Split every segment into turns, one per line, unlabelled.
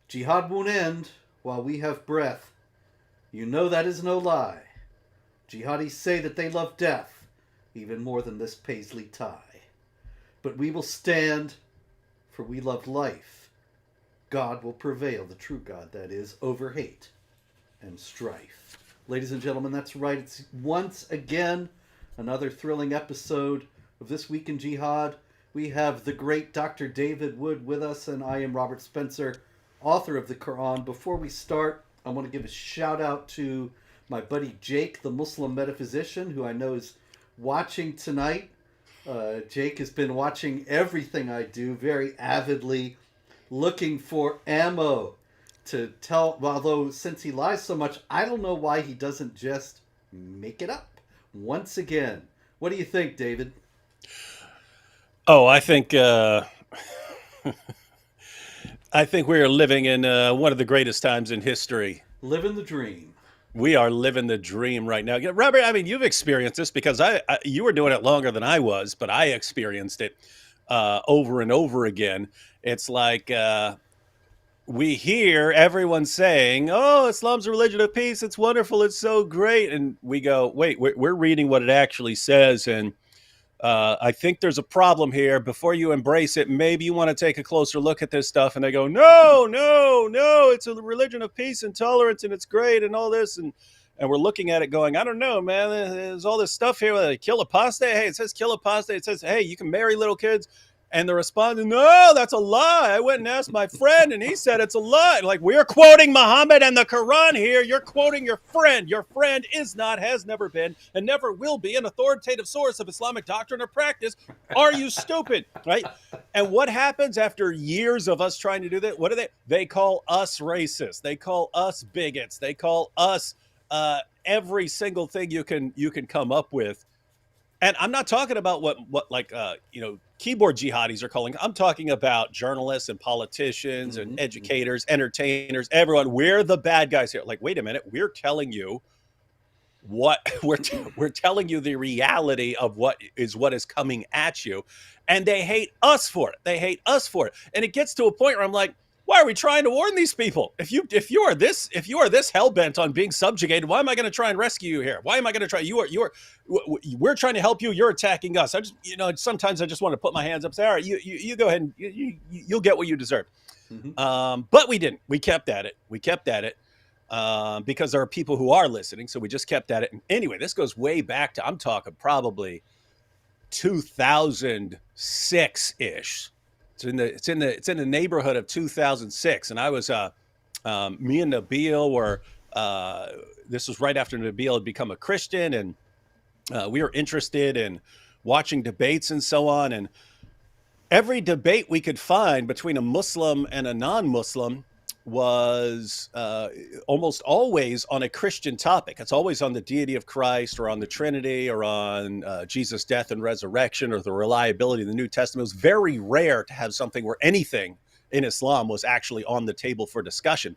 Jihad won't end while we have breath. You know that is no lie. Jihadis say that they love death even more than this paisley tie. But we will stand, for we love life. God will prevail, the true God, that is, over hate and strife. Ladies and gentlemen, that's right. It's once again another thrilling episode of This Week in Jihad. We have the great Dr. David Wood with us, and I am Robert Spencer, author of the Quran. Before we start, I want to give a shout out to my buddy Jake, the Muslim metaphysician, who I know is watching tonight. Jake has been watching everything I do very avidly, looking for ammo to tell. Although, since he lies so much, I don't know why he doesn't just make it up once again. What do you think, David?
Oh, I think we are living in one of the greatest times in history.
Living the dream.
We are living the dream right now. Yeah, Robert, I mean, you've experienced this because you were doing it longer than I was, but I experienced it over and over again. It's like we hear everyone saying, "Oh, Islam's a religion of peace. It's wonderful. It's so great," and we go, "Wait, we're reading what it actually says." And I think there's a problem here. Before you embrace it, maybe you want to take a closer look at this stuff. And they go, no, no, no, it's a religion of peace and tolerance, and it's great, and all this. And we're looking at it going, I don't know, man. There's all this stuff here where they kill apostate. Hey, it says kill apostate. It says, hey, you can marry little kids. And the response is, no, that's a lie. I went and asked my friend, and he said it's a lie. Like, we're quoting Muhammad and the Quran here. You're quoting your friend. Your friend is not, has never been, and never will be an authoritative source of Islamic doctrine or practice. Are you stupid? Right? And what happens after years of us trying to do that? What do they? They call us racist. They call us bigots. They call us every single thing you can come up with. And I'm not talking about what like keyboard jihadis are calling. I'm talking about journalists and politicians and educators, entertainers, everyone. We're the bad guys here. Like, wait a minute, we're telling you what we're telling you the reality of what is coming at you, and they hate us for it. They hate us for it, and it gets to a point where I'm like, why are we trying to warn these people? If you are this hell bent on being subjugated, why am I going to try and rescue you here? Why am I going to try? We're trying to help you. You're attacking us. I just sometimes I just want to put my hands up and say, all right, you go ahead and you'll get what you deserve. But we didn't. We kept at it. Because there are people who are listening. So we just kept at it. And anyway, this goes way back to, I'm talking probably 2006 ish. It's in the neighborhood of 2006, and I was me and Nabil were this was right after Nabil had become a Christian, and we were interested in watching debates and so on. And every debate we could find between a Muslim and a non-Muslim was almost always on a Christian topic. It's always on the deity of Christ, or on the Trinity, or on Jesus' death and resurrection, or the reliability of the New Testament. It was very rare to have something where anything in Islam was actually on the table for discussion.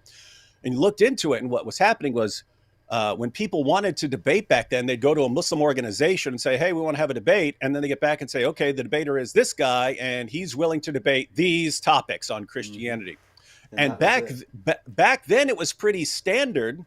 And you looked into it, and what was happening was when people wanted to debate back then, they'd go to a Muslim organization and say, hey, we want to have a debate. And then they get back and say, okay, the debater is this guy, and he's willing to debate these topics on Christianity. And back then, it was pretty standard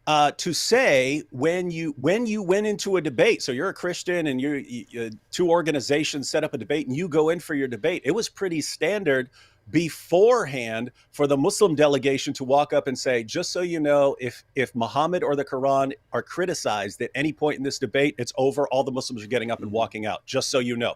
to say when you went into a debate. So you're a Christian, and you two organizations set up a debate, and you go in for your debate. It was pretty standard beforehand for the Muslim delegation to walk up and say, just so you know, if Muhammad or the Quran are criticized at any point in this debate, it's over. All the Muslims are getting up and walking out, just so you know.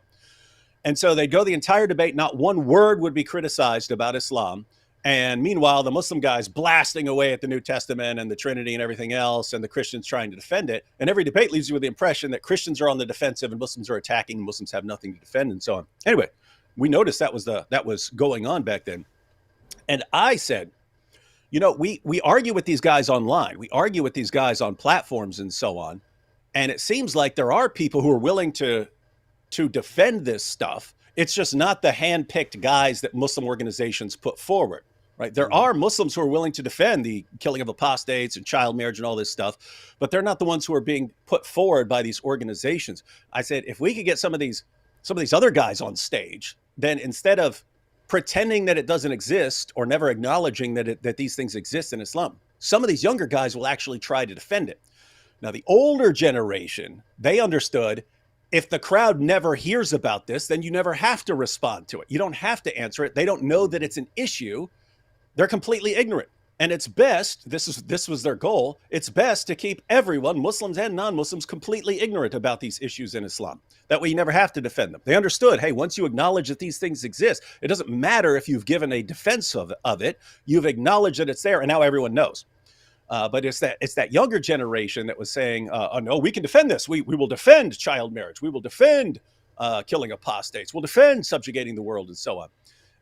And so they'd go the entire debate. Not one word would be criticized about Islam. And meanwhile, the Muslim guys blasting away at the New Testament and the Trinity and everything else, and the Christians trying to defend it. And every debate leaves you with the impression that Christians are on the defensive and Muslims are attacking, and Muslims have nothing to defend, and so on. Anyway, we noticed that was going on back then. And I said, we argue with these guys online. We argue with these guys on platforms and so on. And it seems like there are people who are willing to defend this stuff. It's just not the hand-picked guys that Muslim organizations put forward. Right? There are Muslims who are willing to defend the killing of apostates and child marriage and all this stuff, but they're not the ones who are being put forward by these organizations. I said, if we could get some of these other guys on stage, then instead of pretending that it doesn't exist or never acknowledging that these things exist in Islam. Some of these younger guys will actually try to defend it. Now, the older generation, they understood if the crowd never hears about this, then you never have to respond to it. You don't have to answer it. They don't know that it's an issue. They're completely ignorant. And it's best, this was their goal, it's best to keep everyone, Muslims and non-Muslims, completely ignorant about these issues in Islam. That way you never have to defend them. They understood, hey, once you acknowledge that these things exist, it doesn't matter if you've given a defense of it, you've acknowledged that it's there, and now everyone knows. But it's that younger generation that was saying, oh, no, we can defend this. We will defend child marriage. We will defend killing apostates. We'll defend subjugating the world and so on.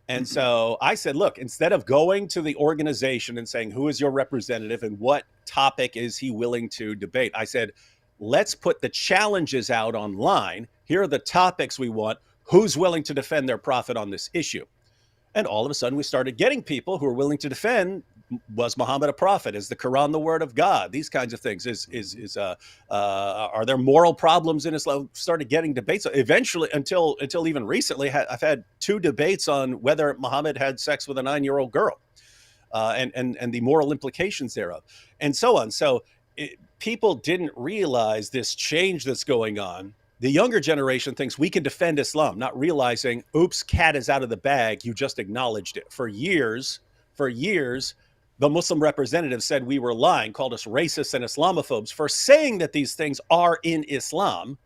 And so I said, look, instead of going to the organization and saying, who is your representative and what topic is he willing to debate? I said, let's put the challenges out online. Here are the topics we want. Who's willing to defend their prophet on this issue? And all of a sudden we started getting people who are willing to defend. Was Muhammad a prophet? Is the Quran the word of God? These kinds of things. Are there moral problems in Islam? Started getting debates. Eventually, until even recently, I've had 2 debates on whether Muhammad had sex with a 9-year-old girl, and the moral implications thereof, and so on. So people didn't realize this change that's going on. The younger generation thinks we can defend Islam, not realizing, oops, cat is out of the bag. You just acknowledged it. For years, the Muslim representative said we were lying, called us racists and Islamophobes for saying that these things are in Islam.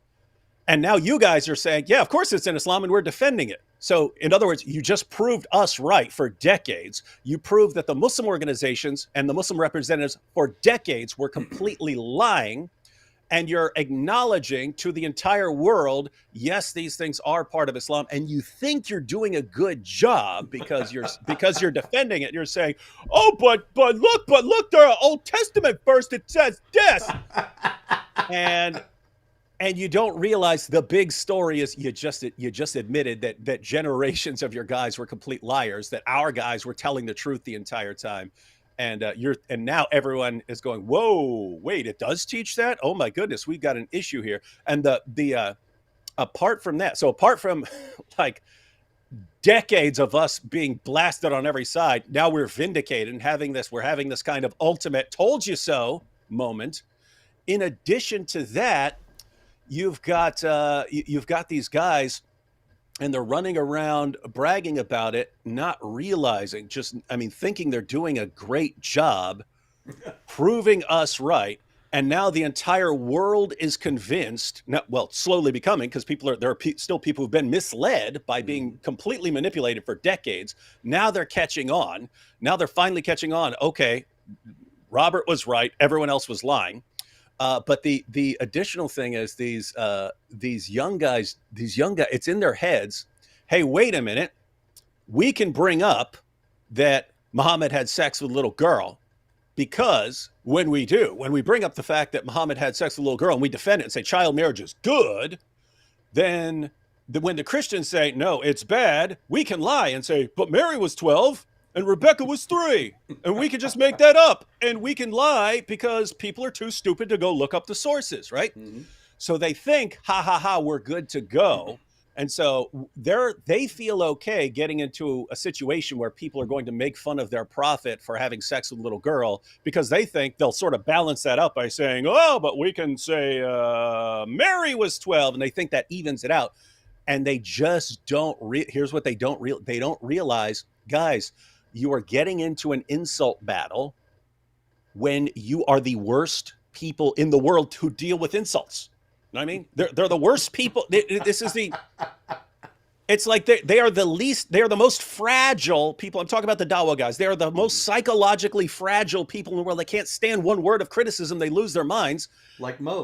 And now you guys are saying, yeah, of course it's in Islam, and we're defending it. So in other words, you just proved us right for decades. You proved that the Muslim organizations and the Muslim representatives for decades were completely lying. And you're acknowledging to the entire world, yes, these things are part of Islam, and you think you're doing a good job because you're defending it. You're saying, oh, but look, there are Old Testament verse that says this, and you don't realize the big story is you just admitted that generations of your guys were complete liars, that our guys were telling the truth the entire time. And now everyone is going, whoa, wait, it does teach that? Oh my goodness, we've got an issue here. And apart from that, so apart from like decades of us being blasted on every side, now we're vindicated and we're having this kind of ultimate told you so moment. In addition to that, you've got these guys, and they're running around bragging about it, not realizing, thinking they're doing a great job proving us right. And now the entire world is convinced, slowly becoming, because there are still people who've been misled by being completely manipulated for decades. Now they're catching on. Now they're finally catching on. Okay, Robert was right. Everyone else was lying. But the additional thing is these young guys, it's in their heads. Hey, wait a minute. We can bring up that Muhammad had sex with a little girl, because when we bring up the fact that Muhammad had sex with a little girl and we defend it and say child marriage is good, then when the Christians say, no, it's bad, we can lie and say, but Mary was 12. And Rebecca was 3, and we can just make that up, and we can lie because people are too stupid to go look up the sources, right? Mm-hmm. So they think, we're good to go. And so they feel okay getting into a situation where people are going to make fun of their prophet for having sex with a little girl, because they think they'll sort of balance that up by saying, oh, but we can say Mary was 12, and they think that evens it out. And they just don't here's what they don't realize, guys. You are getting into an insult battle when you are the worst people in the world who deal with insults. You know what I mean? They're the worst people. It's like they are the most fragile people. I'm talking about the Dawa guys. They are the most psychologically fragile people in the world. They can't stand one word of criticism. They lose their minds.
Like Mo.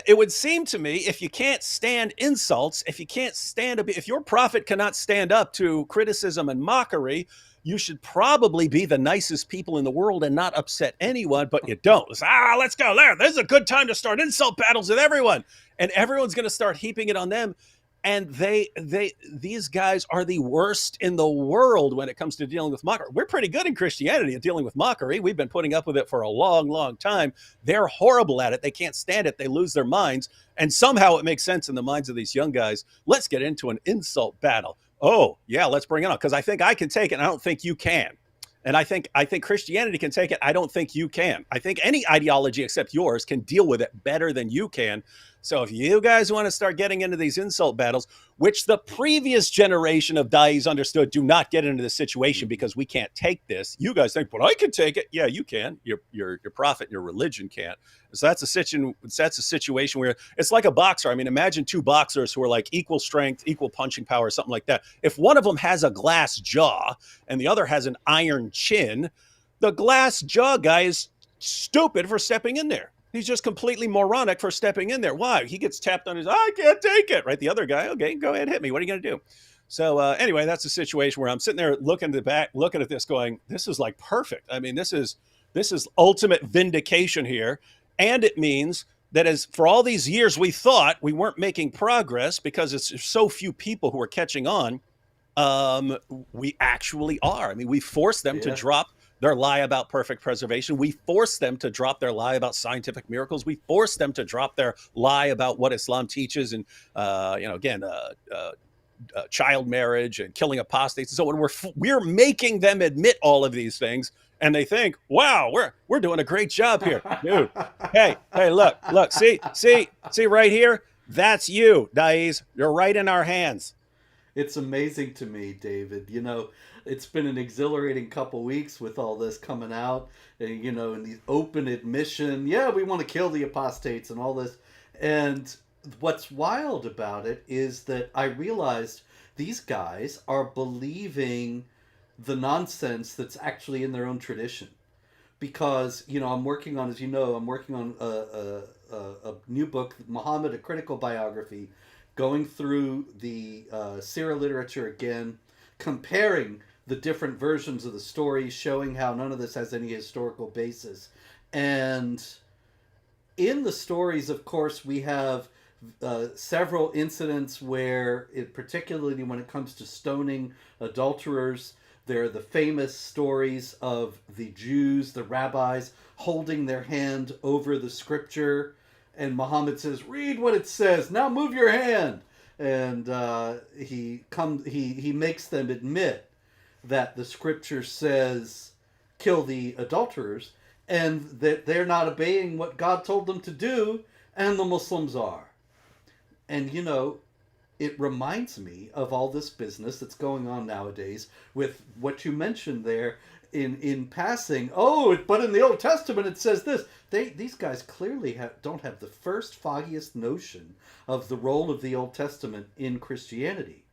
It would seem to me, if you can't stand insults, if your prophet cannot stand up to criticism and mockery, you should probably be the nicest people in the world and not upset anyone, but you don't. It's, let's go there. There's a good time to start insult battles with everyone. And everyone's going to start heaping it on them. And these guys are the worst in the world when it comes to dealing with mockery. We're pretty good in Christianity at dealing with mockery. We've been putting up with it for a long, long time. They're horrible at it. They can't stand it. They lose their minds. And somehow it makes sense in the minds of these young guys. Let's get into an insult battle. oh yeah, let's bring it on because I think I can take it. And I don't think you can. And I think Christianity can take it. I don't think you can. I think any ideology except yours can deal with it better than you can. So if you guys want to start getting into these insult battles, which the previous generation of dais understood, do not get into this situation because we can't take this. You guys think, but I can take it. Yeah, you can. Your prophet, your religion can't. So that's a situation where it's like a boxer. I mean, imagine two boxers who are like equal strength, equal punching power, something like that. If one of them has a glass jaw and the other has an iron chin, the glass jaw guy is stupid for stepping in there. He's just completely moronic for stepping in there. Why? He gets tapped on his, I can't take it, right? The other guy, okay, go ahead, hit me. What are you going to do? So anyway, that's a situation where I'm sitting there looking at this going, this is like perfect. I mean, this is ultimate vindication here. And it means that as for all these years we thought we weren't making progress because it's so few people who are catching on, we actually are. I mean, we forced them to drop their lie about perfect preservation. We forced them to drop their lie about scientific miracles. We forced them to drop their lie about what Islam teaches and, child marriage and killing apostates. And so when we're making them admit all of these things, and they think, wow, we're doing a great job here, dude. Hey, look, see right here. That's you, Dais. You're right in our hands.
It's amazing to me, David. It's been an exhilarating couple weeks with all this coming out, and the open admission. Yeah, we want to kill the apostates and all this. And what's wild about it is that I realized these guys are believing the nonsense that's actually in their own tradition. Because, I'm working on, a new book, Muhammad, A Critical Biography, going through the Sirah literature again, comparing the different versions of the story, showing how none of this has any historical basis. And in the stories, of course, we have several incidents where, particularly when it comes to stoning adulterers, there are the famous stories of the Jews, the rabbis, holding their hand over the scripture. And Muhammad says, read what it says. Now move your hand. And he makes them admit that the scripture says, kill the adulterers, and that they're not obeying what God told them to do, and the Muslims are. And, it reminds me of all this business that's going on nowadays with what you mentioned there in passing. Oh, but in the Old Testament it says this. These guys clearly don't have the first foggiest notion of the role of the Old Testament in Christianity.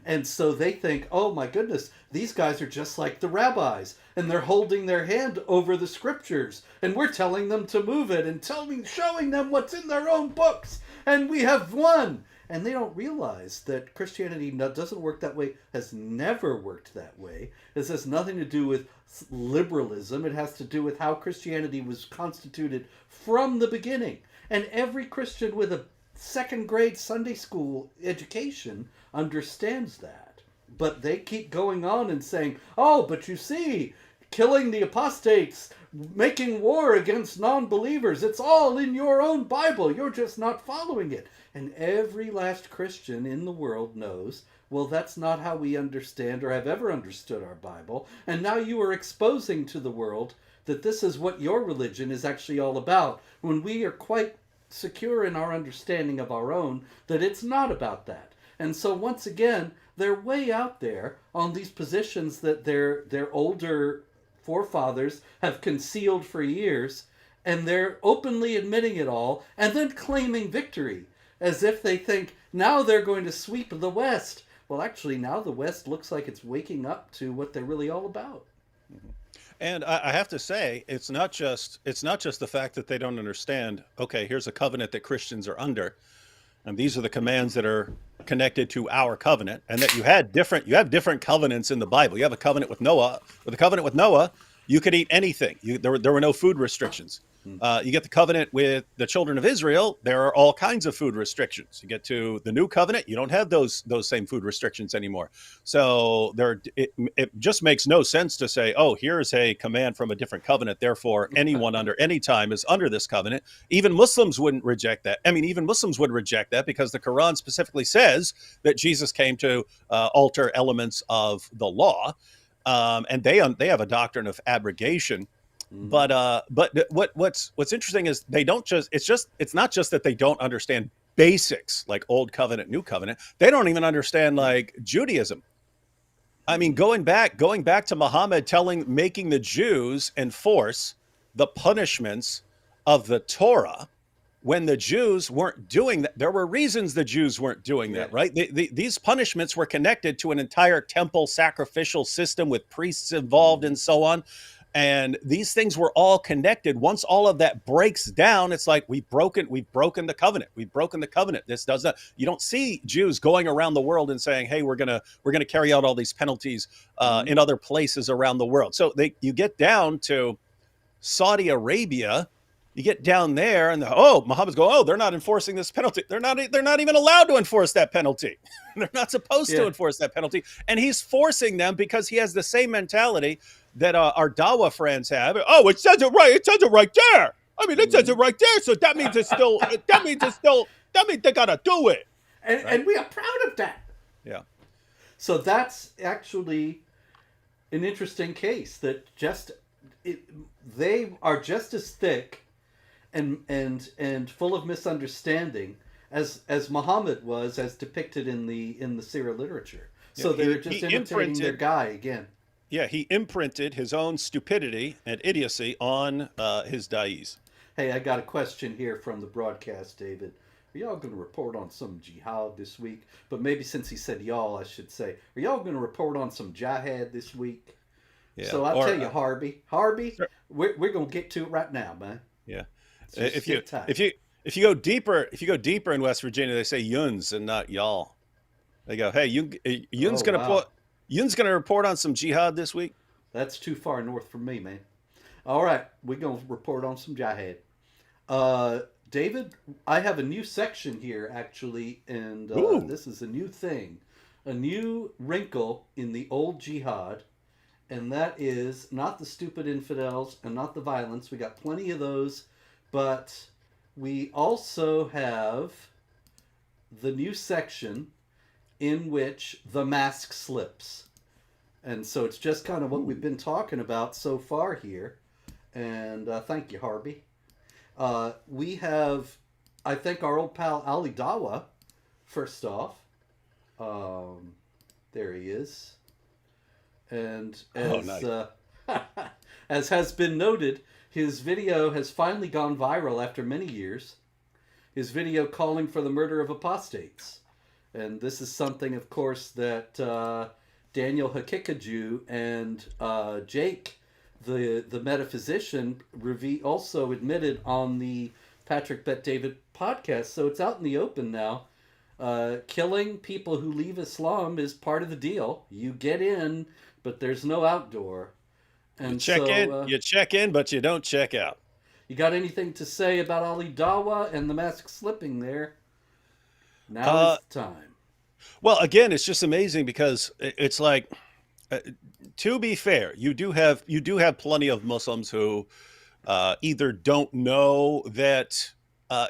And so they think, oh my goodness, these guys are just like the rabbis, and they're holding their hand over the scriptures, and we're telling them to move it and showing them what's in their own books, and we have won. And they don't realize that Christianity doesn't work that way, has never worked that way. This has nothing to do with liberalism. It has to do with how Christianity was constituted from the beginning. And every Christian with a second grade Sunday school education understands that. But they keep going on and saying, oh, but you see, killing the apostates, making war against non-believers, it's all in your own Bible. You're just not following it. And every last Christian in the world knows, well, that's not how we understand or have ever understood our Bible. And now you are exposing to the world that this is what your religion is actually all about, when we are quite secure in our understanding of our own that it's not about that. And so once again, they're way out there on these positions that their older forefathers have concealed for years, and they're openly admitting it all and then claiming victory as if they think now they're going to sweep the West. Well, actually, now the West looks like it's waking up to what they're really all about.
And I have to say, it's not just the fact that they don't understand, okay, here's a covenant that Christians are under, and these are the commands that are connected to our covenant, and that you have different covenants in the Bible. You have a covenant with Noah. With the covenant with Noah, You could eat anything. There were no food restrictions. You get the covenant with the children of Israel. There are all kinds of food restrictions. You get to the new covenant, you don't have those same food restrictions anymore. So it just makes no sense to say, oh, here's a command from a different covenant. Therefore, anyone under any time is under this covenant. Even Muslims wouldn't reject that. I mean, even Muslims would reject that because the Quran specifically says that Jesus came to alter elements of the law, and they have a doctrine of abrogation. But what's interesting is they don't just it's not just that they don't understand basics like old covenant, new covenant. They don't even understand like Judaism. I mean, going back to Muhammad making the Jews enforce the punishments of the Torah when the Jews weren't doing that. There were reasons the Jews weren't doing that, right? These punishments were connected to an entire temple sacrificial system with priests involved and so on. And these things were all connected. Once all of that breaks down, it's like we've broken the covenant. We've broken the covenant. This does not. You don't see Jews going around the world and saying, "Hey, we're gonna carry out all these penalties in other places around the world." So you get down to Saudi Arabia. You get down there, and Muhammad's going, "Oh, they're not enforcing this penalty. They're not even allowed to enforce that penalty. They're not supposed to enforce that penalty." And he's forcing them because he has the same mentality that our Dawa friends have. Oh, it says it right. It says it right there. I mean, it says it right there. So that means that means they gotta do it.
And we are proud of that.
Yeah.
So that's actually an interesting case that they are just as thick and full of misunderstanding as Muhammad was, as depicted in the Sirah literature. So they're just imitating their guy again.
Yeah, he imprinted his own stupidity and idiocy on his da'is.
Hey, I got a question here from the broadcast, David. Are y'all going to report on some jihad this week? But maybe since he said y'all, I should say, are y'all going to report on some jihad this week? Yeah. So I'll tell you, Harvey, sure. we're going to get to it right now, man.
Yeah. If you go deeper in West Virginia, they say yuns and not y'all. They go, hey, Yun's going to report on some jihad this week.
That's too far north for me, man. All right, we're going to report on some jihad. David, I have a new section here, actually, and this is a new thing. A new wrinkle in the old jihad, and that is not the stupid infidels and not the violence. We got plenty of those, but we also have the new section in which the mask slips. And so it's just kind of what we've been talking about so far here. And thank you, Harvey. We have, I think, our old pal Ali Dawa, first off. There he is. And as has been noted, his video has finally gone viral after many years. His video calling for the murder of apostates. And this is something, of course, that Daniel Hakikaju and Jake, the metaphysician, also admitted on the Patrick Bet David podcast. So it's out in the open now. Killing people who leave Islam is part of the deal. You get in, but there's no outdoor. And
you check in, but you don't check out.
You got anything to say about Ali Dawa and the mask slipping there? Now is the time.
Well, again, it's just amazing because it's like, to be fair, you do have plenty of Muslims who either don't know that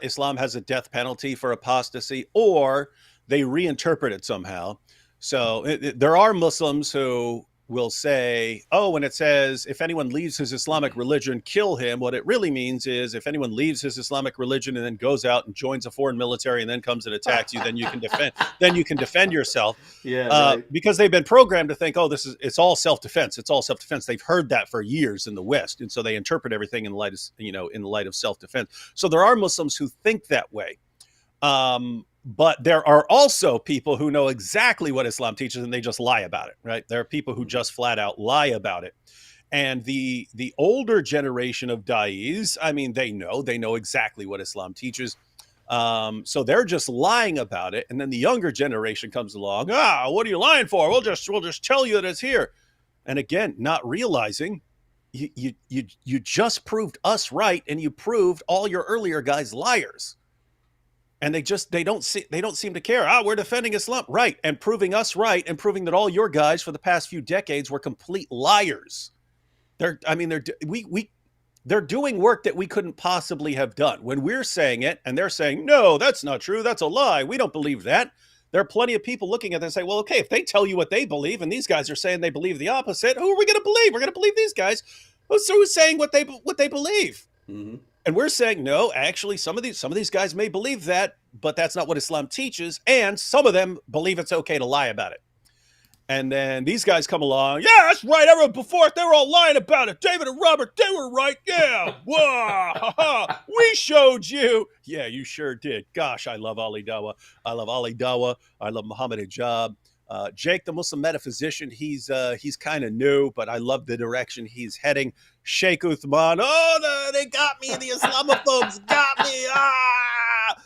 Islam has a death penalty for apostasy, or they reinterpret it somehow. So there are Muslims who will say, oh, when it says, if anyone leaves his Islamic religion, kill him, what it really means is if anyone leaves his Islamic religion and then goes out and joins a foreign military and then comes and attacks you, then you can defend yourself.
Yeah, right.
Because they've been programmed to think, oh, it's all self-defense. It's all self-defense. They've heard that for years in the West. And so they interpret everything in the light of self-defense. So there are Muslims who think that way. But there are also people who know exactly what Islam teaches and they just lie about it, right? There are people who just flat out lie about it. And the older generation of da'is, I mean, they know exactly what Islam teaches. So they're just lying about it. And then the younger generation comes along. What are you lying for? We'll just tell you that it's here. And again, not realizing you just proved us right, and you proved all your earlier guys liars. And they don't seem to care. We're defending Islam, right? And proving us right, and proving that all your guys for the past few decades were complete liars. They're doing work that we couldn't possibly have done. When we're saying it and they're saying, no, that's not true, that's a lie, we don't believe that. There are plenty of people looking at this and say, well, okay, if they tell you what they believe and these guys are saying they believe the opposite, who are we going to believe? We're going to believe these guys. Who's saying what they believe?
Mm-hmm.
And we're saying, no, actually, some of these guys may believe that, but that's not what Islam teaches. And some of them believe it's okay to lie about it. And then these guys come along. Yeah, that's right. Everyone before, they were all lying about it. David and Robert, they were right. Yeah. Whoa. We showed you. Yeah, you sure did. Gosh, I love Ali Dawa. I love Ali Dawa. I love Muhammad Hijab. Jake, the Muslim metaphysician, he's kind of new, but I love the direction he's heading. Sheikh Uthman, they got me. The Islamophobes got me.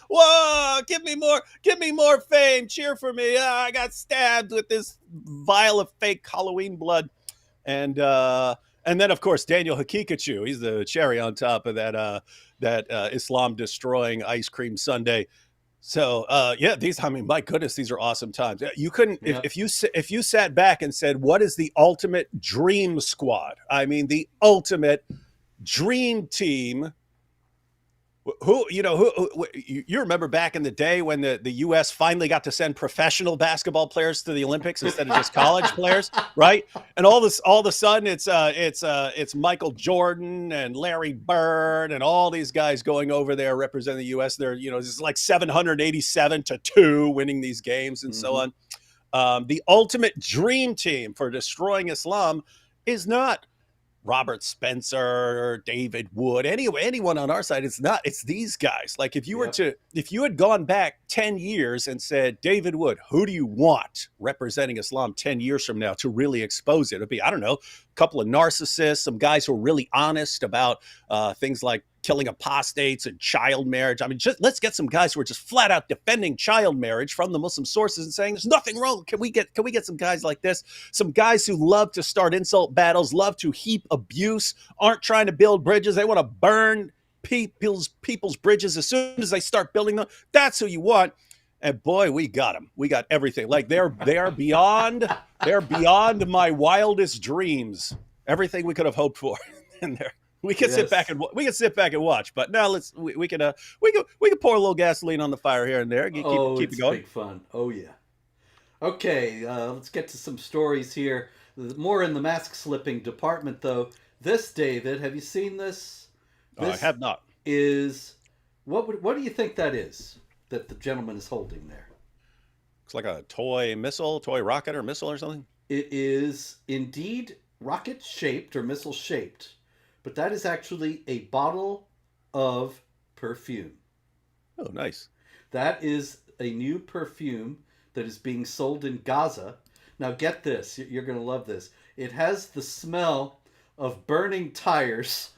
Whoa, give me more fame. Cheer for me. I got stabbed with this vial of fake Halloween blood. And then of course Daniel Hakikachu, he's the cherry on top of that Islam destroying ice cream sundae. So my goodness, these are awesome times. You couldn't if you sat back and said, what is the ultimate dream squad? I mean, the ultimate dream team. Who you remember back in the day when the U.S. finally got to send professional basketball players to the Olympics instead of just college players, right? And all of a sudden it's Michael Jordan and Larry Bird and all these guys going over there representing the U.S. They're it's like 787-2 winning these games and so on. The ultimate dream team for destroying Islam is not Robert Spencer or David Wood, anyone on our side. It's these guys. Like if you had gone back 10 years and said, David Wood, who do you want representing Islam 10 years from now to really expose it? It'd be, I don't know, a couple of narcissists, some guys who are really honest about things like killing apostates and child marriage. I mean, let's get some guys who are just flat out defending child marriage from the Muslim sources and saying there's nothing wrong. Can we get some guys like this? Some guys who love to start insult battles, love to heap abuse, aren't trying to build bridges. They want to burn people's bridges as soon as they start building them. That's who you want. And boy, we got them. We got everything. Like they're beyond my wildest dreams. Everything we could have hoped for in there. We can sit back and watch, but now we can pour a little gasoline on the fire here and there. Keep it going.
Big fun. Oh yeah. Okay, let's get to some stories here. More in the mask slipping department, though. This, David, have you seen this?
I have not.
Is what do you think that is that the gentleman is holding there?
Looks like a toy rocket or missile or something.
It is indeed rocket shaped or missile shaped. But that is actually a bottle of perfume.
Oh, nice.
That is a new perfume that is being sold in Gaza. Now get this, you're going to love this. It has the smell of burning tires.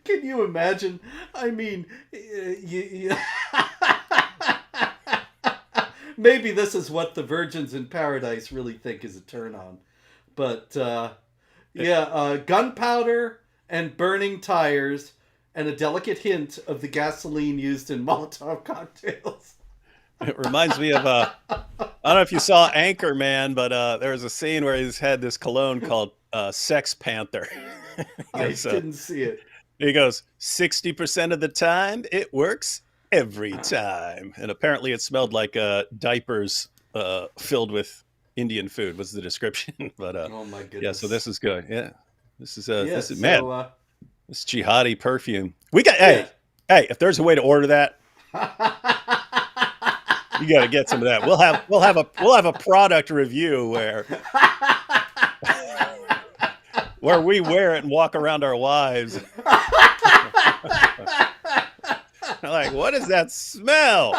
Can you imagine? I mean, maybe this is what the virgins in paradise really think is a turn on. But gunpowder and burning tires and a delicate hint of the gasoline used in Molotov cocktails.
It reminds me of I don't know if you saw Anchorman, but there was a scene where he's had this cologne called Sex Panther.
I didn't see it.
He goes, 60% of the time it works every time. And apparently it smelled like diapers filled with Indian food was the description. But
oh my goodness.
Yeah, so this is good. Yeah. This is man. This jihadi perfume. We got hey, if there's a way to order that, you got to get some of that. We'll have a product review where we wear it and walk around our wives. Like, what is that smell?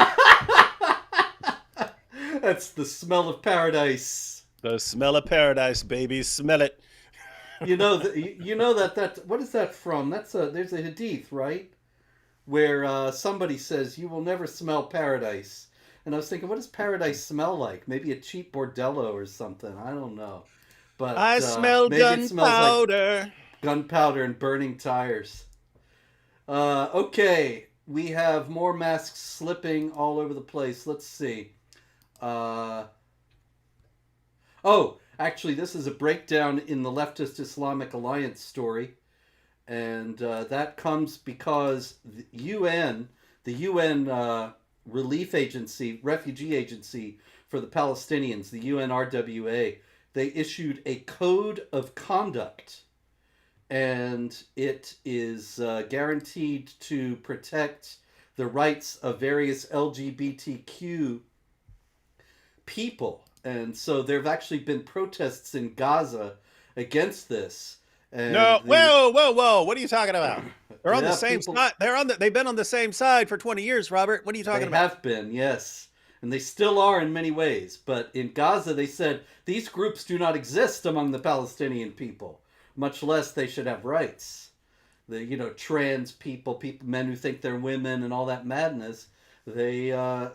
That's the smell of paradise.
The smell of paradise, baby. Smell it.
that what is that from? There's a hadith, right? Where somebody says, you will never smell paradise. And I was thinking, what does paradise smell like? Maybe a cheap bordello or something. I don't know. But
I smell
maybe it smells like
gunpowder.
gunpowder and burning tires. Okay, we have more masks slipping all over the place. Let's see. Uh, oh, actually, this is a breakdown in the leftist Islamic Alliance story. And that comes because the UN relief agency, refugee agency for the Palestinians, the UNRWA, they issued a code of conduct, and it is guaranteed to protect the rights of various LGBTQ people. And so there have actually been protests in Gaza against this. And
No,
the
whoa, whoa, whoa! What are you talking about? They're on the
yeah,
same
people
side. They've been on the same side for 20 years, Robert. What are you talking
they
about?
have been, yes. And they still are in many ways. But in Gaza, they said these groups do not exist among the Palestinian people, much less they should have rights. Trans people, men who think they're women, and all that madness. They are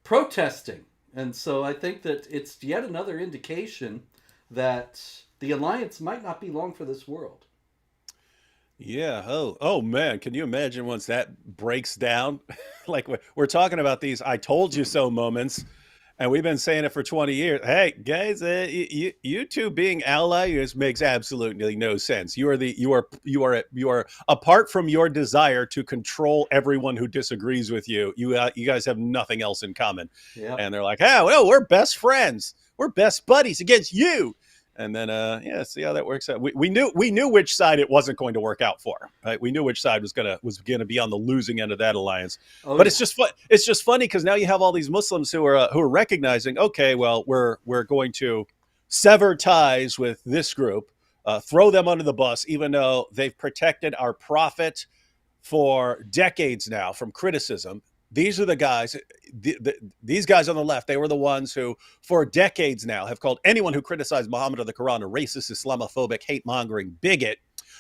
protesting, and so I think that it's yet another indication that the alliance might not be long for this world.
Yeah. Oh man. Can you imagine once that breaks down? Like we're talking about these "I told you so" moments, and we've been saying it for 20 years. Hey guys, you two being allies makes absolutely no sense. You are apart from your desire to control everyone who disagrees with you. You guys have nothing else in common.
Yep.
And they're like, "Ah, well, we're best friends. We're best buddies against you." And then, yeah, see how that works out. We knew which side it wasn't going to work out for. Right? We knew which side was gonna be on the losing end of that alliance.
Oh
But
yeah.
it's just fun. It's just funny because now you have all these Muslims who are recognizing, okay, well, we're going to sever ties with this group, throw them under the bus, even though they've protected our prophet for decades now from criticism. These are the guys, these guys on the left, they were the ones who, for decades now, have called anyone who criticized Muhammad or the Quran a racist, Islamophobic, hate mongering bigot.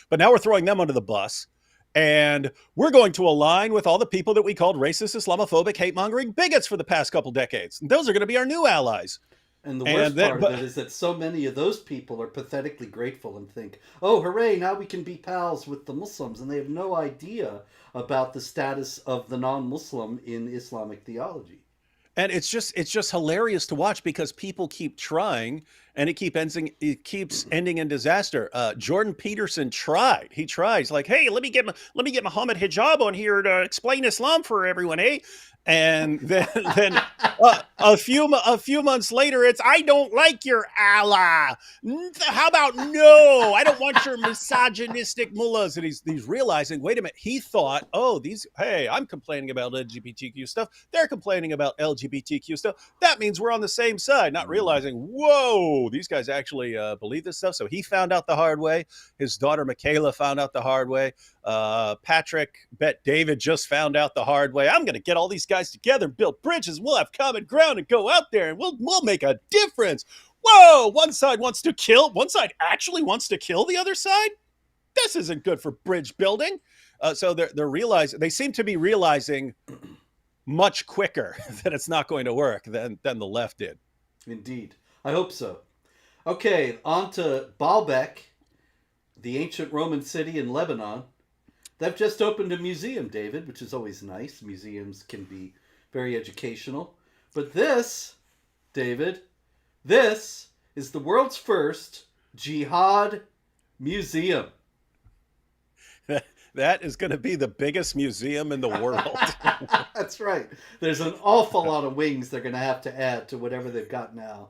But now we're throwing them under the bus. And we're going to align with all the people that we called racist, Islamophobic, hate mongering bigots for the past couple decades. And those are going to be our new allies.
And the
And
worst
that,
part of
but
it is that so many of those people are pathetically grateful and think, oh, hooray, now we can be pals with the Muslims. And they have no idea about the status of the non Muslim in Islamic theology.
And it's just hilarious to watch because people keep trying and it keeps ending in disaster. Jordan Peterson tried. He tries like, hey, let me get Muhammad Hijab on here to explain Islam for everyone, eh? And then a few months later, it's I don't like your Allah. How about no? I don't want your misogynistic mullahs. And he's realizing, wait a minute. He thought, oh, hey, I'm complaining about LGBTQ stuff. They're complaining about LGBTQ stuff. That means we're on the same side. Not realizing, whoa, these guys actually believe this stuff. So he found out the hard way. His daughter Michaela found out the hard way. Patrick Bet David just found out the hard way. I'm going to get all these guys together and build bridges. We'll have common ground and go out there and we'll make a difference. Whoa, one side actually wants to kill the other side. This isn't good for bridge building. So they seem to be realizing much quicker that it's not going to work than the left did.
Indeed. I hope so. Okay, on to Baalbek, the ancient Roman city in Lebanon. They've just opened a museum, David, which is always nice. Museums can be very educational. But this, David, this is the world's first Jihad museum.
That is going to be the biggest museum in the world.
That's right. There's an awful lot of wings they're going to have to add to whatever they've got now.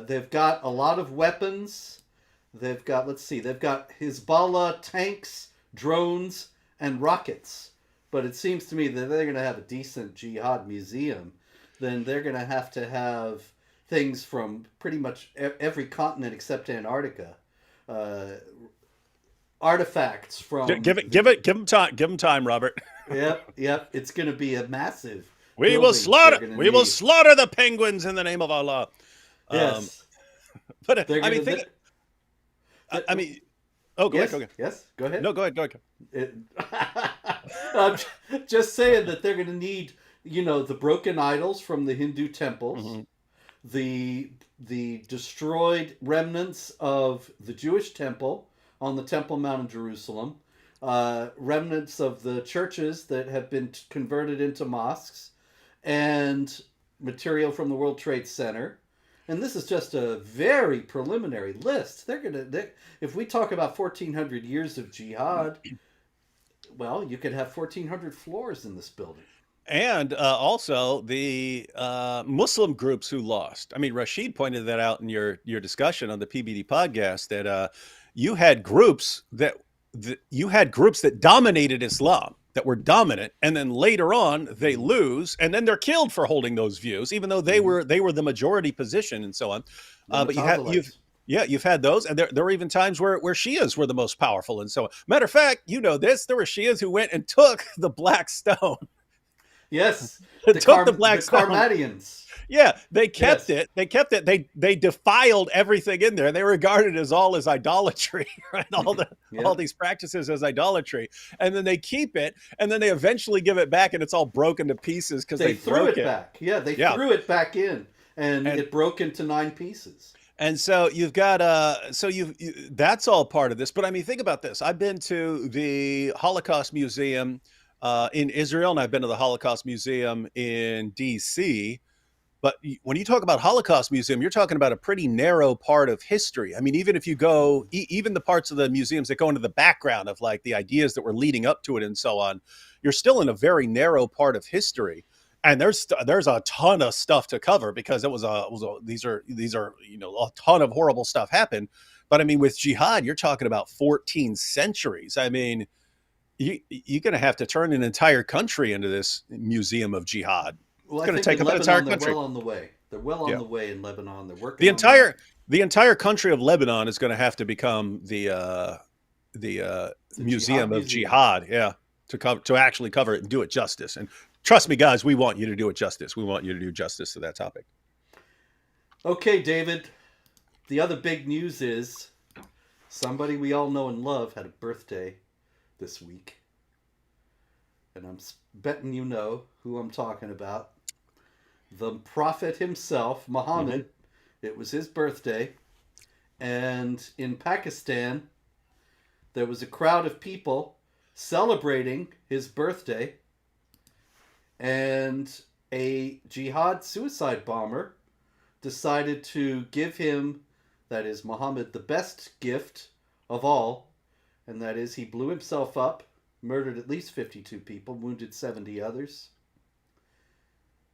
They've got a lot of weapons. They've got Hezbollah tanks, drones, and rockets. But it seems to me that they're going to have a decent Jihad museum. Then they're going to have things from pretty much every continent except Antarctica. Artifacts from
Give them time, Robert.
Yep. It's going to be a massive.
We will slaughter the penguins in the name of Allah.
Yes,
but I mean, oh, go ahead.
Yes, go ahead.
No, go ahead.
I'm just saying that they're going to need, the broken idols from the Hindu temples,
Hmm.
the destroyed remnants of the Jewish temple on the Temple Mount in Jerusalem, remnants of the churches that have been converted into mosques, and material from the World Trade Center. And this is just a very preliminary list. If we talk about 1,400 years of jihad, well, you could have 1,400 floors in this building.
And also the Muslim groups who lost. I mean, Rashid pointed that out in your discussion on the PBD podcast that you had groups that dominated Islam, that were dominant, and then later on they lose, and then they're killed for holding those views, even though
Mm-hmm.
they were the majority position and so on.
The
But you've
Mutazilites.
yeah, you've had those, and there were even times where Shias were the most powerful, and so matter of fact, you know this, there were Shias who went and took the Black Stone.
Yes,
Took the
the
Black Stone.
Karmatians.
Yeah, they kept
Yes,
it. They kept it. They defiled everything in there. They regarded as all as idolatry, right? All
yeah.
these practices as idolatry, and then they keep it, and then they eventually give it back, and it's all broken to pieces because
They
they
threw
broke
it
it.
back. Yeah, they
Yeah,
threw it back in, and
and
it broke into 9 pieces.
so you've got that's all part of this. But I mean, think about this. I've been to the Holocaust Museum in Israel, and I've been to the Holocaust Museum in D.C. But when you talk about Holocaust Museum, you're talking about a pretty narrow part of history. I mean, even if you go, even the parts of the museums that go into the background of like the ideas that were leading up to it and so on, you're still in a very narrow part of history. And there's a ton of stuff to cover because these are a ton of horrible stuff happened. But I mean, with jihad, you're talking about 14 centuries. I mean, you're going to have to turn an entire country into this museum of jihad.
Well,
It's
I
going to
think
take
in
up an entire
Lebanon they're
country.
well on the way. They're well on
Yeah.
the way in Lebanon. They're
The
working on
entire
that.
the entire country of Lebanon is going to have to become the
The Jihad
museum of
Museum.
jihad. Yeah, to actually cover it and do it justice. And trust me, guys, we want you to do it justice. We want you to do justice to that topic.
Okay, David. The other big news is somebody we all know and love had a birthday this week. And I'm betting you know who I'm talking about. The prophet himself,
Hmm.
Muhammad. It was his birthday. And in Pakistan, there was a crowd of people celebrating his birthday. And a jihad suicide bomber decided to give him, that is Muhammad, the best gift of all. And that is he blew himself up, murdered at least 52 people, wounded 70 others.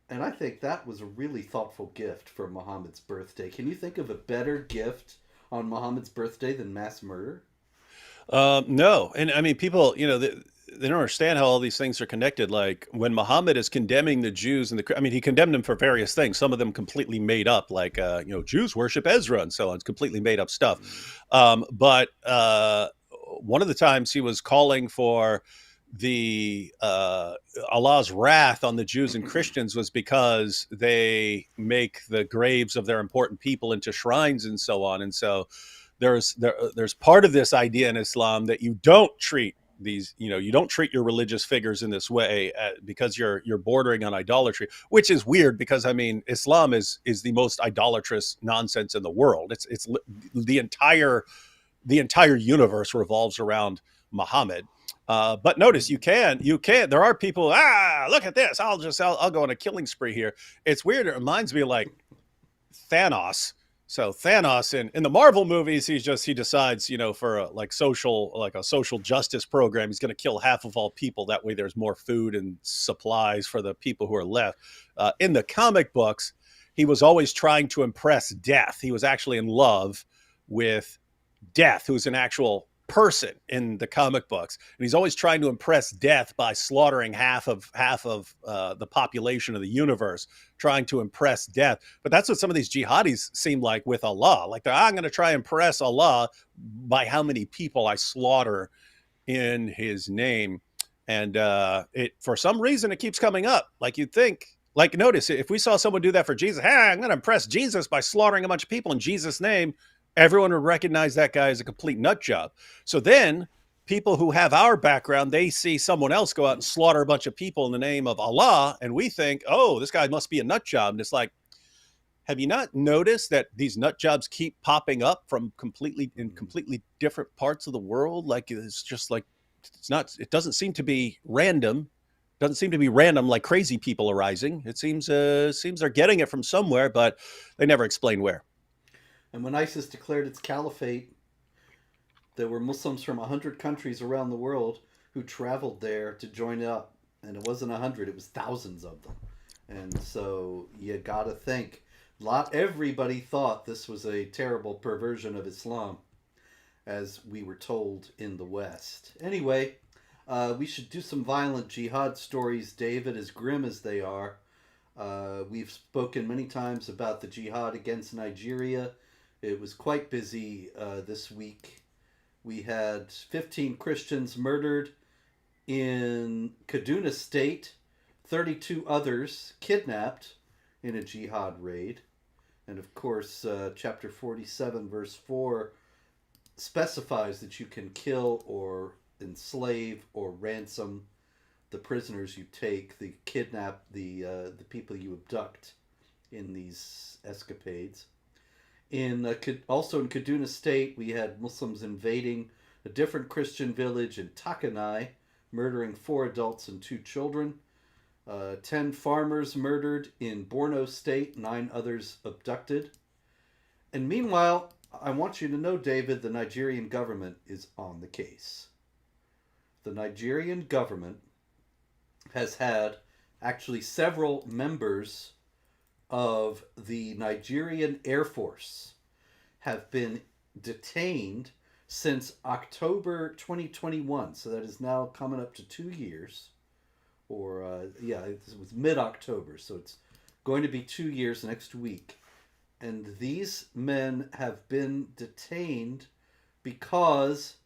And I think that was a really thoughtful gift for Muhammad's birthday. Can you think of a better gift on Muhammad's birthday than mass murder?
No, and I mean, people, they don't understand how all these things are connected. Like when Muhammad is condemning the Jews I mean, he condemned them for various things. Some of them completely made up, like Jews worship Ezra and so on. It's completely made up stuff. But one of the times he was calling for the Allah's wrath on the Jews and Christians was because they make the graves of their important people into shrines and so on. And so there's part of this idea in Islam that you don't treat you don't treat your religious figures in this way because you're bordering on idolatry, which is weird because I mean Islam is the most idolatrous nonsense in the world. It's the entire universe revolves around Muhammad. But notice you can there are people, look at this, I'll go on a killing spree here. It's weird. It reminds me of like Thanos. So Thanos in the Marvel movies, he decides, for a social justice program, he's going to kill half of all people. That way, there's more food and supplies for the people who are left. In the comic books, he was always trying to impress Death. He was actually in love with Death, who's an actual person in the comic books, and he's always trying to impress Death by slaughtering half of the population of the universe, trying to impress Death. But that's what some of these jihadis seem like with Allah. Like I'm going to try and impress Allah by how many people I slaughter in His name, and it for some reason it keeps coming up. Like you'd think. Like notice if we saw someone do that for Jesus, hey, I'm going to impress Jesus by slaughtering a bunch of people in Jesus' name. Everyone would recognize that guy as a complete nut job. So then people who have our background, they see someone else go out and slaughter a bunch of people in the name of Allah, and we think, oh, this guy must be a nut job. And it's like, have you not noticed that these nut jobs keep popping up from completely different parts of the world? Like it's just like it doesn't seem to be random. Doesn't seem to be random like crazy people arising. It seems they're getting it from somewhere, but they never explain where.
And when ISIS declared its caliphate, there were Muslims from 100 countries around the world who traveled there to join up. And it wasn't 100, it was thousands of them. And so you got to think. Everybody thought this was a terrible perversion of Islam, as we were told in the West. Anyway, we should do some violent jihad stories, David, as grim as they are. We've spoken many times about the jihad against Nigeria. It was quite busy this week. We had 15 Christians murdered in Kaduna State, 32 others kidnapped in a jihad raid. And of course, chapter 47, verse 4 specifies that you can kill or enslave or ransom the prisoners you take, the people you abduct in these escapades. Also in Kaduna State, we had Muslims invading a different Christian village in Takanai, murdering 4 adults and 2 children. 10 farmers murdered in Borno State, 9 others abducted. And meanwhile, I want you to know, David, the Nigerian government is on the case. The Nigerian government has had actually several members of the Nigerian Air Force have been detained since October 2021. So that is now coming up to 2 years. It was mid-October, so it's going to be 2 years next week. And these men have been detained because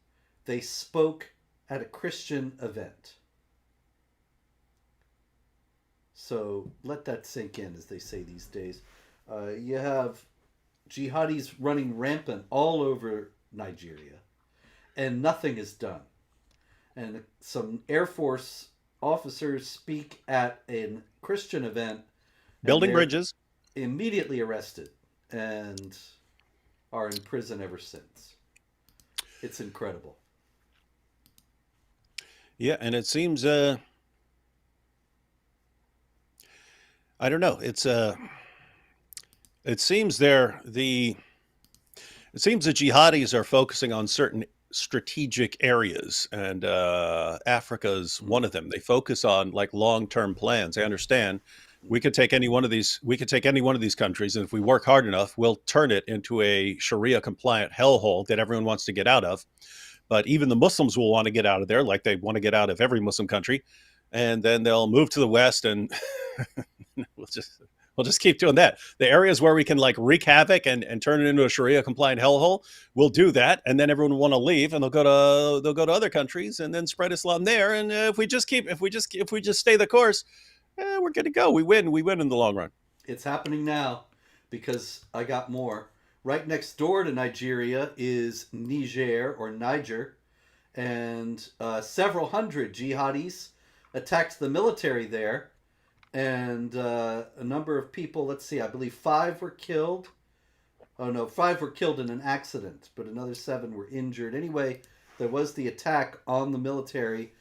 they spoke at a Christian event. So let that sink in, as they say these days. You have jihadis running rampant all over Nigeria, and nothing is done. And some Air Force officers speak at a Christian event,
building bridges,
immediately arrested, and are in prison ever since. It's incredible.
Yeah, and it seems I don't know. It seems the jihadis are focusing on certain strategic areas, and Africa's one of them. They focus on like long-term plans. I understand. We could take any one of these. We could take any one of these countries, and if we work hard enough, we'll turn it into a Sharia-compliant hellhole that everyone wants to get out of. But even the Muslims will want to get out of there, like they want to get out of every Muslim country, and then they'll move to the West, and we'll just keep doing that. The areas where we can like wreak havoc and turn it into a Sharia compliant hellhole, we'll do that, and then everyone will want to leave, and they'll go to other countries and then spread Islam there. And if we just stay the course, we're good to go. We win in the long run.
It's happening now, because I got more. Right next door to Nigeria is Niger, and several hundred jihadis attacked the military there. And a number of people, let's see, I believe 5 were killed. Oh no, 5 were killed in an accident, but another 7 were injured. Anyway, there was the attack on the military,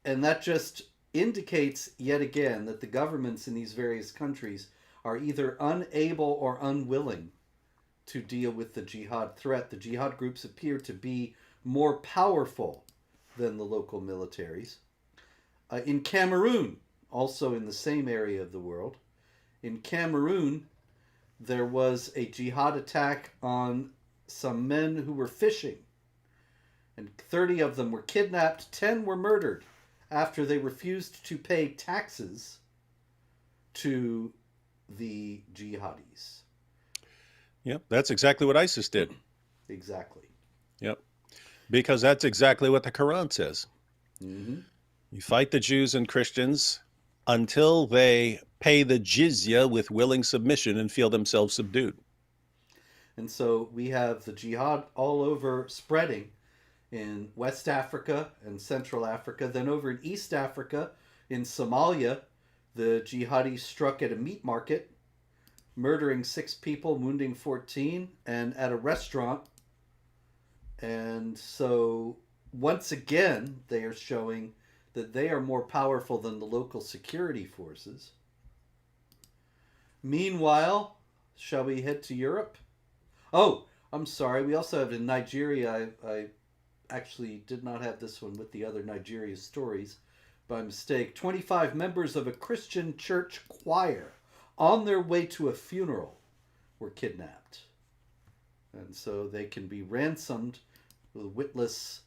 and that just indicates yet again that the governments in these various countries are either unable or unwilling to deal with the jihad threat. The jihad groups appear to be more powerful than the local militaries. In Cameroon, also in the same area of the world, in Cameroon, there was a jihad attack on some men who were fishing, and 30 of them were kidnapped. 10 were murdered after they refused to pay taxes to the jihadis.
Yep, that's exactly what ISIS did.
Exactly.
Yep, because that's exactly what the Quran says.
Mm-hmm.
You fight the Jews and Christians until they pay the jizya with willing submission and feel themselves subdued.
And so we have the jihad all over spreading. in West Africa and Central Africa. Then over in East Africa, in Somalia, the jihadis struck at a meat market, murdering 6 people, wounding 14, and at a restaurant. And so, once again, they are showing that they are more powerful than the local security forces. Meanwhile, shall we head to Europe? Oh, I'm sorry. We also have in Nigeria. I actually did not have this one with the other Nigeria stories by mistake. 25 members of a Christian church choir on their way to a funeral were kidnapped. And so they can be ransomed. The witless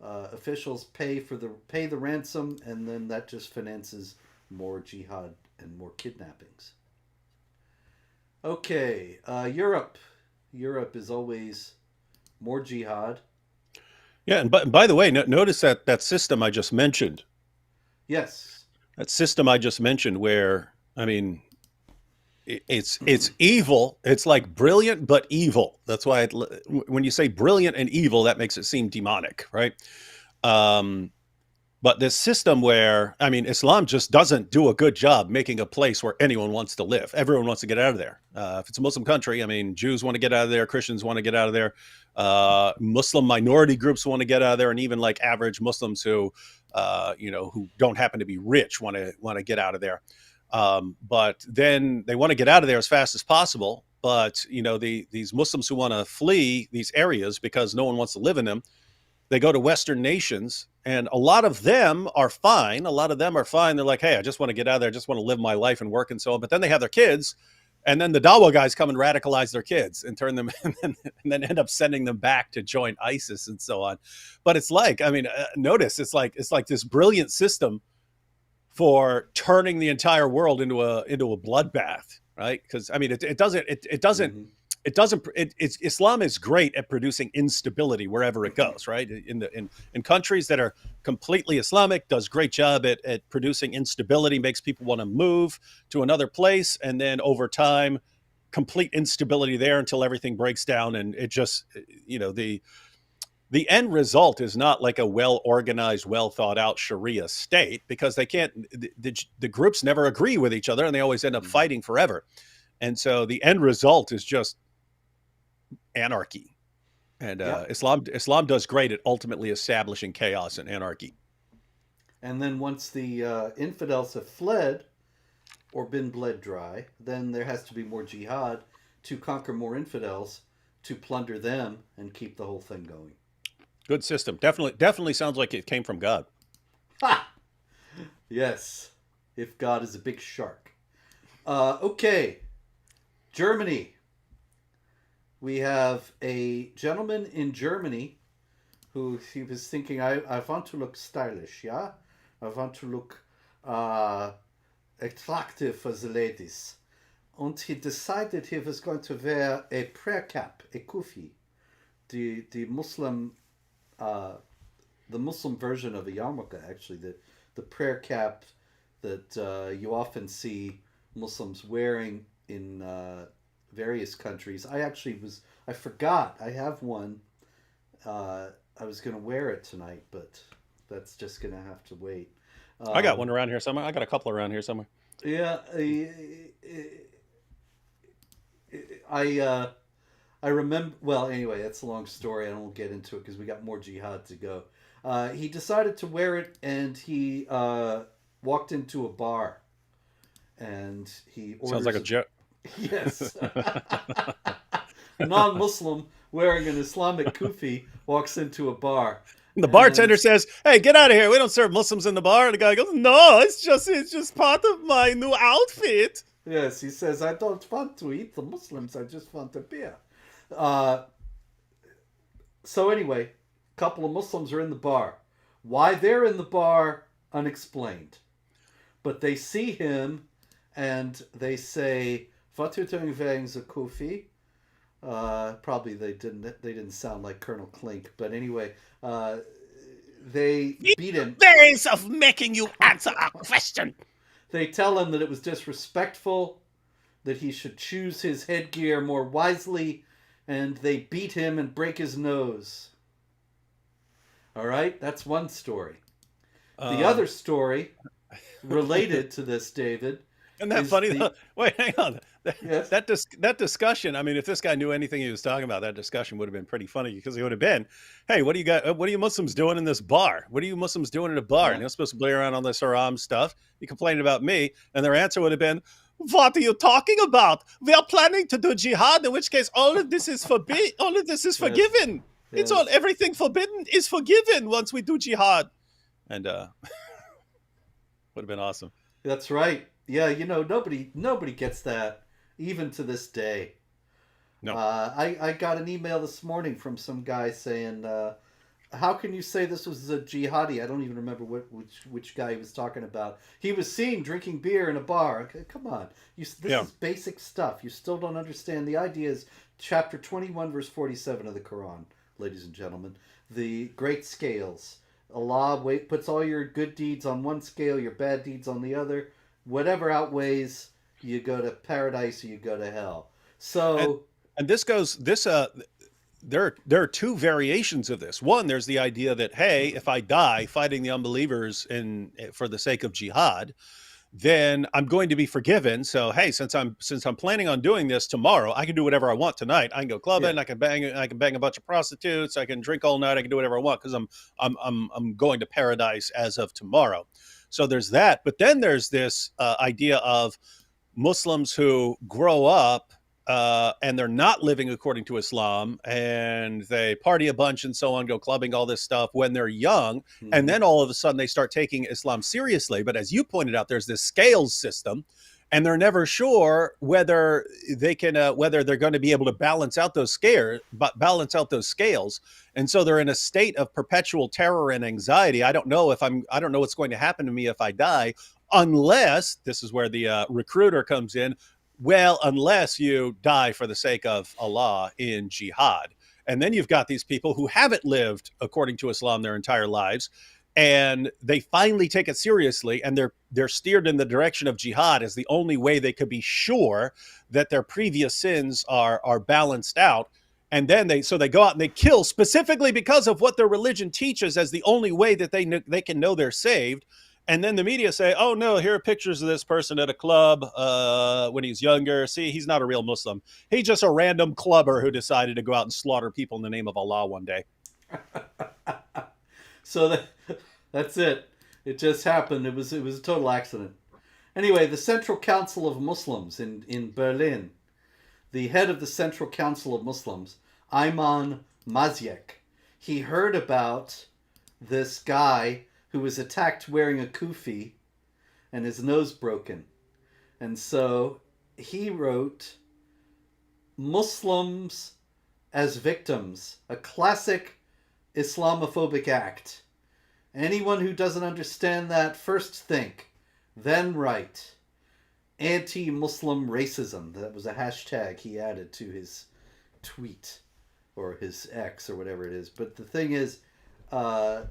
officials pay the ransom, and then that just finances more jihad and more kidnappings. Okay, Europe. Europe is always more jihad.
Yeah, and by the way, notice that system I just mentioned.
Yes.
That system I just mentioned, where I mean, it's evil. It's like brilliant but evil. That's why when you say brilliant and evil, that makes it seem demonic, right? But this system where, I mean, Islam just doesn't do a good job making a place where anyone wants to live. Everyone wants to get out of there. If it's a Muslim country, I mean, Jews want to get out of there, Christians want to get out of there, Muslim minority groups want to get out of there, and even like average Muslims who don't happen to be rich want to get out of there. But then they want to get out of there as fast as possible. But these Muslims who want to flee these areas because no one wants to live in them, they go to Western nations, and a lot of them are fine. They're like, hey, I just want to get out of there. I just want to live my life and work and so on. But then they have their kids, and then the Dawa guys come and radicalize their kids and turn them and then end up sending them back to join ISIS and so on. But it's like, I mean, notice it's like this brilliant system for turning the entire world into a bloodbath, right? Because I mean, Islam is great at producing instability wherever it goes, right? In countries that are completely Islamic, does great job at producing instability, makes people want to move to another place, and then over time, complete instability there until everything breaks down, and it just, the end result is not like a well-organized, well-thought-out Sharia state, because they can't. The groups never agree with each other, and they always end up fighting forever. And so the end result is just anarchy. And Islam does great at ultimately establishing chaos and anarchy.
And then once the infidels have fled or been bled dry, then there has to be more jihad to conquer more infidels, to plunder them and keep the whole thing going.
Good system. Definitely sounds like it came from God.
Ha! Yes. If God is a big shark. Okay. Germany. We have a gentleman in Germany who he was thinking, I want to look stylish, yeah? I want to look attractive for the ladies. And he decided he was going to wear a prayer cap, a kufi, the Muslim version of a yarmulke, actually, the prayer cap that you often see Muslims wearing in various countries. I forgot. I have one. I was going to wear it tonight, but that's just going to have to wait.
I got one around here somewhere. I got a couple around here somewhere.
Yeah. I remember, well, anyway, that's a long story. I won't get into it because we got more jihad to go. He decided to wear it, and he walked into a bar, and he orders...
Sounds like a joke.
Yes. A non-Muslim wearing an Islamic kufi walks into a bar.
And the bartender says, "Hey, get out of here. We don't serve Muslims in the bar." And the guy goes, "No, it's just part of my new outfit."
Yes, he says, "I don't want to eat the Muslims. I just want a beer." So anyway, a couple of Muslims are in the bar. Why they're in the bar, unexplained. But they see him and they say, "What are you doing wearing the kufi?" Probably they didn't sound like Colonel Klink, but anyway, they beat him.
Ways of making you answer a question.
They tell him that it was disrespectful, that he should choose his headgear more wisely, and they beat him and break his nose. All right, that's one story. The
Um,
other story related to this, David,
Isn't that
is
funny though?
the
Wait, hang on.
yes,
That discussion. I mean, if this guy knew anything he was talking about, that discussion would have been pretty funny because he would have been, "Hey, what do you got? What are you Muslims doing in this bar? What are you Muslims doing in a bar? And
yeah,
you're supposed to play around on this haram stuff. You complaining about me?" And their answer would have been, "What are you talking about? We are planning to do jihad. In which case, all of this is forbidden. All of this is
yes,
forgiven. It's all
yes.
everything forbidden is forgiven once we do jihad." And would have been awesome.
That's right. Yeah, nobody gets that even to this day.
No.
I got an email this morning from some guy saying, "How can you say this was a jihadi?" I don't even remember which guy he was talking about. He was seen drinking beer in a bar. Okay, come on, this
Yeah.
is basic stuff. You still don't understand. The idea is chapter 21, verse 47 of the Quran, ladies and gentlemen. The great scales. Allah puts all your good deeds on one scale, your bad deeds on the other. Whatever outweighs, you go to paradise or you go to hell.
And
So,
and this goes this there are two variations of this. One, there's the idea that hey, if I die fighting the unbelievers in for the sake of jihad, then I'm going to be forgiven. So hey, since I'm planning on doing this tomorrow, I can do whatever I want tonight. I can go
yeah.
clubbing, I can bang a bunch of prostitutes, I can drink all night, I can do whatever I want because I'm going to paradise as of tomorrow. So there's that. But then there's this idea of Muslims who grow up and they're not living according to Islam and they party a bunch and so on, go clubbing, all this stuff when they're young. And
Hmm.
then all of a sudden they start taking Islam seriously. But as you pointed out, there's this scales system and they're never sure whether they can, whether they're going to be able to balance out those scales. And so they're in a state of perpetual terror and anxiety. I don't know what's going to happen to me if I die, unless this is where the recruiter comes in. Well, unless you die for the sake of Allah in jihad. And then you've got these people who haven't lived according to Islam their entire lives, and they finally take it seriously, and they're steered in the direction of jihad as the only way they could be sure that their previous sins are balanced out. And then they go out and they kill specifically because of what their religion teaches as the only way that they can know they're saved. And then the media say, "Oh no, here are pictures of this person at a club when he's younger. See, he's not a real Muslim. He's just a random clubber who decided to go out and slaughter people in the name of Allah one day."
So that's it. It just happened. It was a total accident. Anyway, the Central Council of Muslims in Berlin, the head of the Central Council of Muslims, Ayman Mazyek, he heard about this guy who was attacked wearing a kufi and his nose broken. And so he wrote Muslims as Victims, a classic Islamophobic act. Anyone who doesn't understand that, first think, then write. Anti-Muslim racism. That was a hashtag he added to his tweet or his X or whatever it is. But the thing is, uh,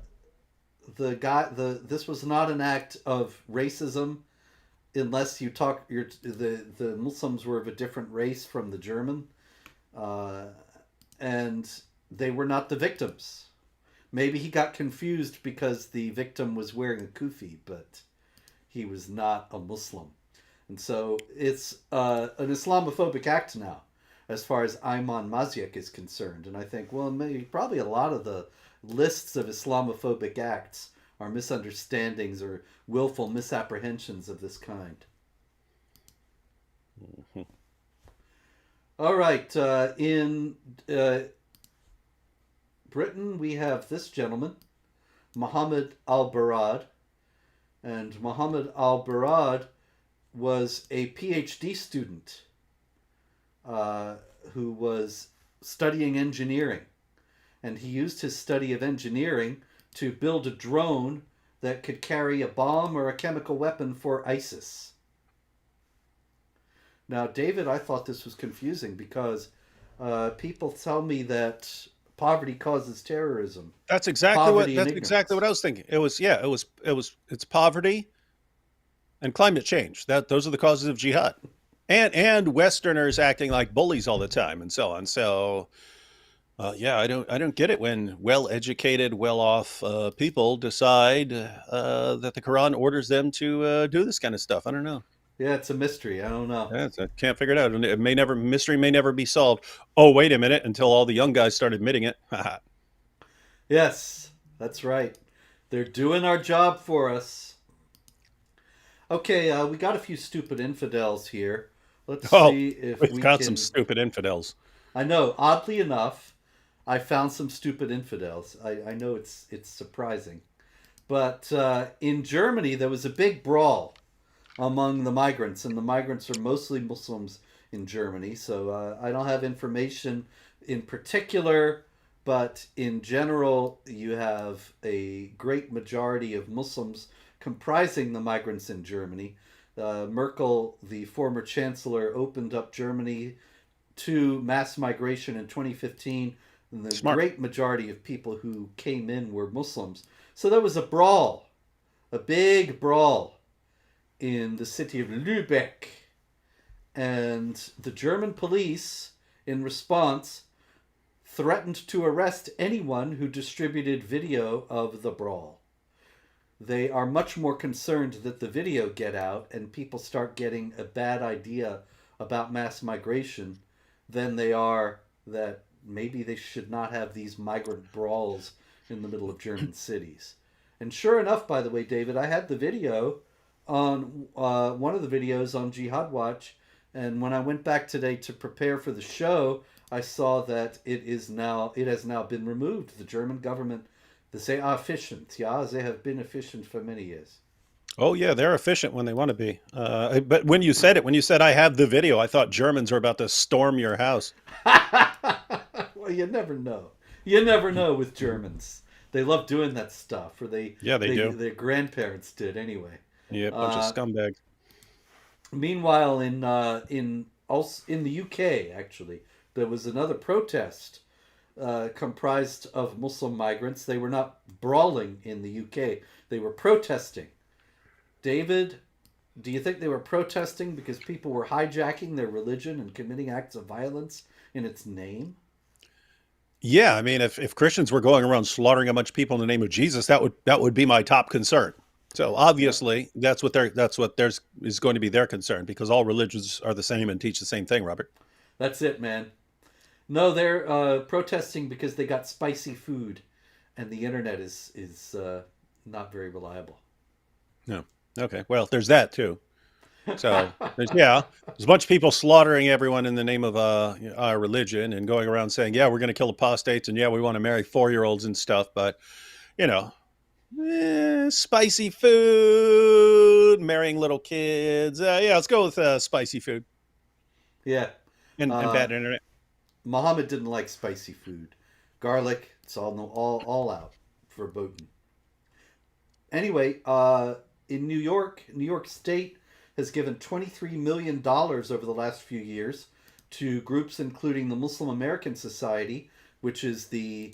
this was not an act of racism unless the Muslims were of a different race from the German, uh, and they were not the victims. Maybe he got confused because the victim was wearing a kufi, but he was not a Muslim. And so it's an Islamophobic act now, as far as Ayman Mazyek is concerned. And I think, well, maybe probably a lot of the lists of Islamophobic acts are misunderstandings or willful misapprehensions of this kind. All right, in Britain, we have this gentleman, Muhammad al-Barad. And Muhammad al-Barad was a PhD student uh, who was studying engineering. And he used his study of engineering to build a drone that could carry a bomb or a chemical weapon for ISIS. Now, David, I thought this was confusing because people tell me that poverty causes terrorism. Poverty and
That's exactly what
ignorance.
I was thinking. It's poverty and climate change. Those are the causes of jihad. And Westerners acting like bullies all the time and so on. So Yeah, I don't get it when well-educated, well-off people decide that the Quran orders them to do this kind of stuff. I don't know.
Yeah, it's a mystery. I don't know.
I can't figure it out. And it may never mystery may never be solved. Oh, wait a minute! Until all the young guys start admitting it.
Yes, that's right. They're doing our job for us. Okay, we got a few stupid infidels here. Let's
Oh,
see if
we've
we
got some
can.
stupid infidels.
I know, oddly enough, I found some stupid infidels. I know it's surprising. But in Germany, there was a big brawl among the migrants, and the migrants are mostly Muslims in Germany. So I don't have information in particular, but in general, you have a great majority of Muslims comprising the migrants in Germany. Merkel, the former chancellor, opened up Germany to mass migration in 2015, and the
Smart.
great majority of people who came in were Muslims. So there was a brawl, a big brawl in the city of Lübeck. And the German police, in response, threatened to arrest anyone who distributed video of the brawl. They are much more concerned that the video get out and people start getting a bad idea about mass migration than they are that maybe they should not have these migrant brawls in the middle of German cities. And sure enough, by the way, David, I had the video on one of the videos on Jihad Watch, and when I went back today to prepare for the show, I saw that it has now been removed. The German government, they are efficient. Yeah, they have been efficient for many years.
Oh yeah, they're efficient when they want to be. But when you said I have the video, I thought Germans were about to storm your house.
Well, you never know. You never know with Germans. They love doing that stuff, or
Yeah, they do.
their grandparents did anyway.
Yeah, bunch of
Uh,
scumbags.
Meanwhile, in the UK, actually, there was another protest comprised of Muslim migrants. They were not brawling in the UK; they were protesting. David, do you think they were protesting because people were hijacking their religion and committing acts of violence in its name?
Yeah, I mean, if Christians were going around slaughtering a bunch of people in the name of Jesus, that would be my top concern. So
Yeah,
obviously, that's what there's is going to be their concern because all religions are the same and teach the same thing, Robert.
that's it, man. No, they're protesting because they got spicy food, and the internet is not very reliable.
No. Okay. Well, there's that too. So there's a bunch of people slaughtering everyone in the name of our religion and going around saying, yeah, we're going to kill apostates and yeah, we want to marry 4 year olds and stuff. But you know, spicy food, marrying little kids. Yeah, let's go with spicy food
Yeah,
and
uh,
bad internet.
Muhammad didn't like spicy food, garlic. It's all no all out for Botan. Anyway, in New York State has given $23 million over the last few years to groups including the Muslim American Society, which is the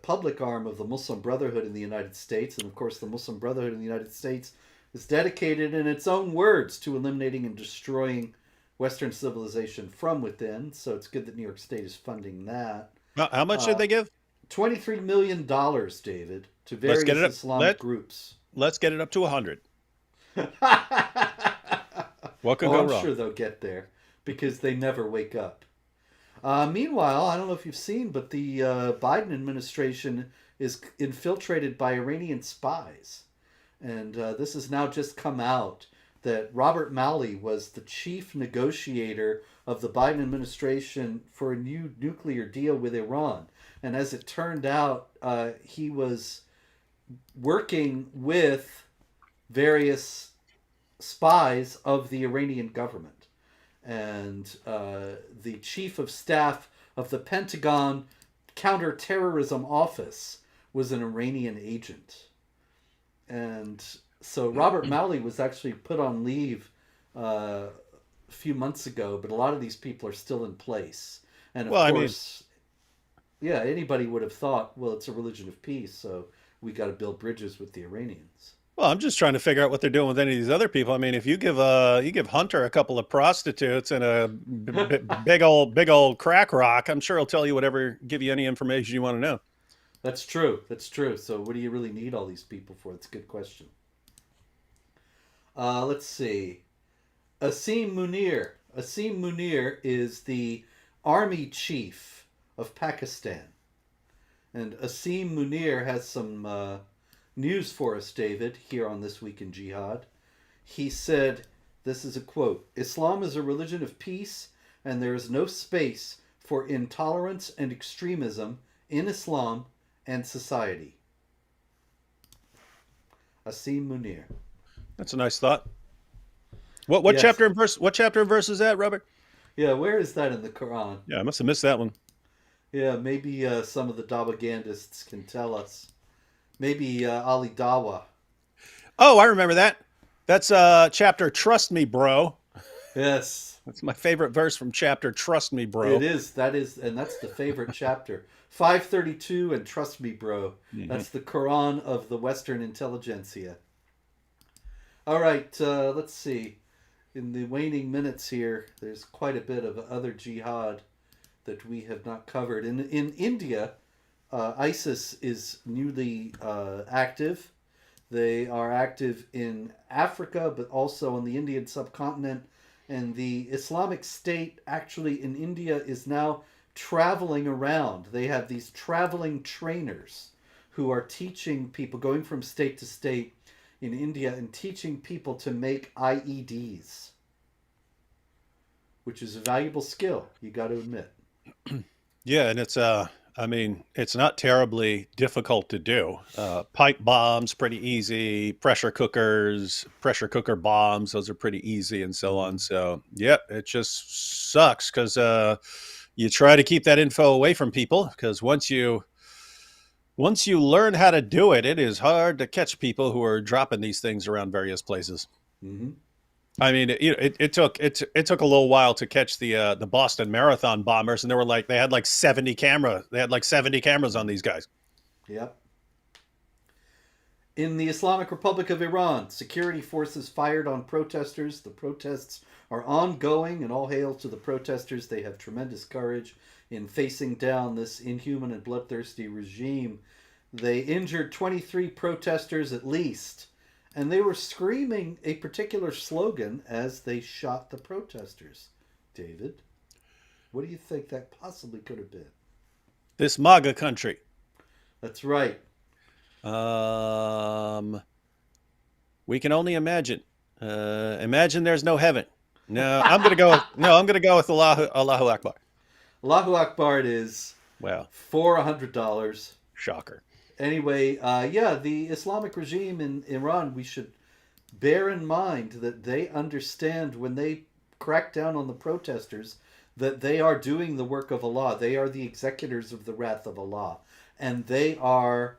public arm of the Muslim Brotherhood in the United States. And of course, the Muslim Brotherhood in the United States is dedicated, in its own words, to eliminating and destroying Western civilization from within. So it's good that New York State is funding that.
How much did
Uh,
they give?
$23 million, David, to
Let's get
various
it up.
Islamic groups.
Let's get it up to 100. What could
Oh,
go
I'm
wrong?
sure they'll get there because they never wake up. Meanwhile, I don't know if you've seen, but the Biden administration is infiltrated by Iranian spies. And this has now just come out that Robert Malley was the chief negotiator of the Biden administration for a new nuclear deal with Iran. And as it turned out, he was working with various spies of the Iranian government. And the chief of staff of the Pentagon Counterterrorism Office was an Iranian agent. And so Robert Malley was actually put on leave a few months ago, but a lot of these people are still in place. And of
Well, I mean,
course, yeah, anybody would have thought, well, it's a religion of peace, so we got to build bridges with the Iranians.
Well, I'm just trying to figure out what they're doing with any of these other people. I mean, if you give Hunter a couple of prostitutes and a big old crack rock, I'm sure he'll tell you whatever, give you any information you want to know.
That's true. That's true. So, what do you really need all these people for? It's a good question. Let's see. Asim Munir. Asim Munir is the army chief of Pakistan. And Asim Munir has some news for us, David, here on This Week in Jihad. He said, this is a quote: Islam is a religion of peace, and there is no space for intolerance and extremism in Islam and society. Asim Munir.
That's a nice thought. What
Yes.
chapter and verse? What chapter and verse is that, Robert?
Yeah, where is that in the Quran?
Yeah, I must have missed that one.
Yeah, maybe some of the Dawagandists can tell us. Maybe Ali Dawa.
Oh, I remember that. That's chapter "Trust Me, Bro."
Yes,
That's my favorite verse from chapter "Trust Me,
it
Bro."
is. That is, and that's the favorite chapter. 532, and trust me, bro.
Hmm.
That's the Quran of the Western intelligentsia. All right, let's see. In the waning minutes here, there's quite a bit of other jihad that we have not covered. In India, ISIS is newly active. They are active in Africa, but also on the Indian subcontinent. And the Islamic State, actually, in India, is now traveling around. They have these traveling trainers who are teaching people, going from state to state in India, and teaching people to make IEDs, which is a valuable skill, you got to admit.
Yeah, and it's I mean, it's not terribly difficult to do. Pipe bombs, pretty easy. Pressure cooker bombs, those are pretty easy, and so on.
Mm-hmm.
So, yep, it just sucks because you try to keep that info away from people because once you learn how to do it, it is hard to catch people who are dropping these things around various places.
Mm-hmm.
I mean, it took a little while to catch the Boston Marathon bombers, and they had like 70 cameras on these guys.
Yep. In the Islamic Republic of Iran, security forces fired on protesters. The protests are ongoing, and all hail to the protesters. They have tremendous courage in facing down this inhuman and bloodthirsty regime. They injured 23 protesters at least, and they were screaming a particular slogan as they shot the protesters. David, what do you think that possibly could have been?
This MAGA country.
That's right.
Um, we can only imagine. Imagine there's no heaven. No, I'm gonna go. No, I'm gonna go with Allahu Akbar.
Allahu Akbar it is
Well,
for $100.
shocker.
Anyway, yeah, the Islamic regime in Iran, we should bear in mind that they understand when they crack down on the protesters that they are doing the work of Allah. They are the executors of the wrath of Allah. And they are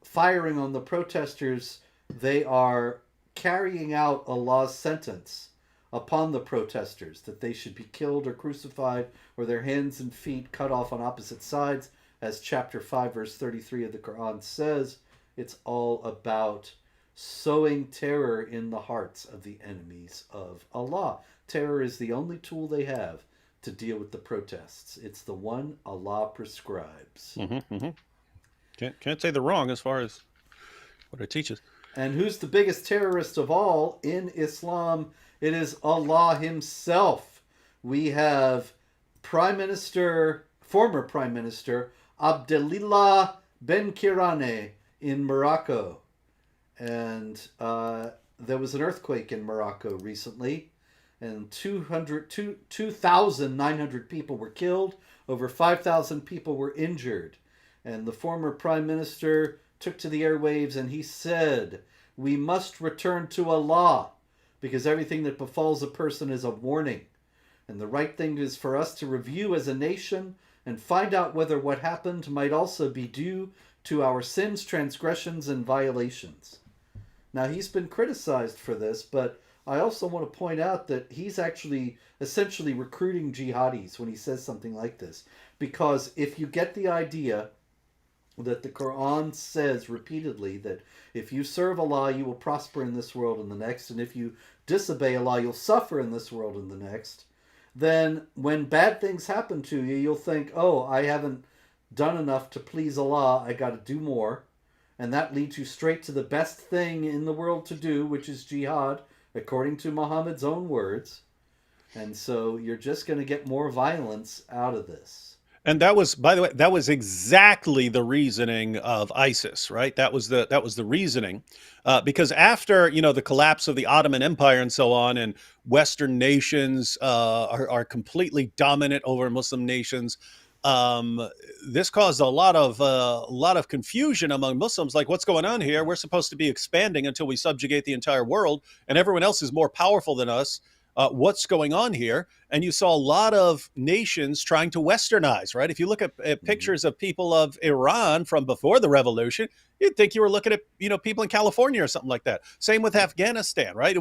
firing on the protesters. They are carrying out Allah's sentence upon the protesters that they should be killed or crucified or their hands and feet cut off on opposite sides. As chapter 5, verse 33 of the Quran says, it's all about sowing terror in the hearts of the enemies of Allah. Terror is the only tool they have to deal with the protests. It's the one Allah prescribes.
Mm-hmm. Can't say they're wrong as far as what it teaches.
And who's the biggest terrorist of all in Islam? It is Allah himself. We have former Prime Minister Abdelillah Ben Kirane in Morocco. And there was an earthquake in Morocco recently, and 2,900 people were killed, over 5,000 people were injured. And the former Prime Minister took to the airwaves and he said, "We must return to Allah, because everything that befalls a person is a warning. And the right thing is for us to review as a nation and find out whether what happened might also be due to our sins, transgressions, and violations." Now, he's been criticized for this, but I also want to point out that he's actually essentially recruiting jihadis when he says something like this. Because if you get the idea that the Quran says repeatedly that if you serve Allah, you will prosper in this world and the next, and if you disobey Allah, you'll suffer in this world and the next, then when bad things happen to you, you'll think, oh, I haven't done enough to please Allah, I got to do more. And that leads you straight to the best thing in the world to do, which is jihad, according to Muhammad's own words. And so you're just going to get more violence out of this.
And that was, by the way, that was exactly the reasoning of ISIS, right? That was the reasoning, because after the collapse of the Ottoman Empire and so on, and Western nations are completely dominant over Muslim nations. This caused a lot of confusion among Muslims. Like, what's going on here? We're supposed to be expanding until we subjugate the entire world, and everyone else is more powerful than us. What's going on here? And you saw a lot of nations trying to westernize, right? If you look at pictures of people of Iran from before the revolution, you'd think you were looking at people in California or something like that. Same with Afghanistan, right?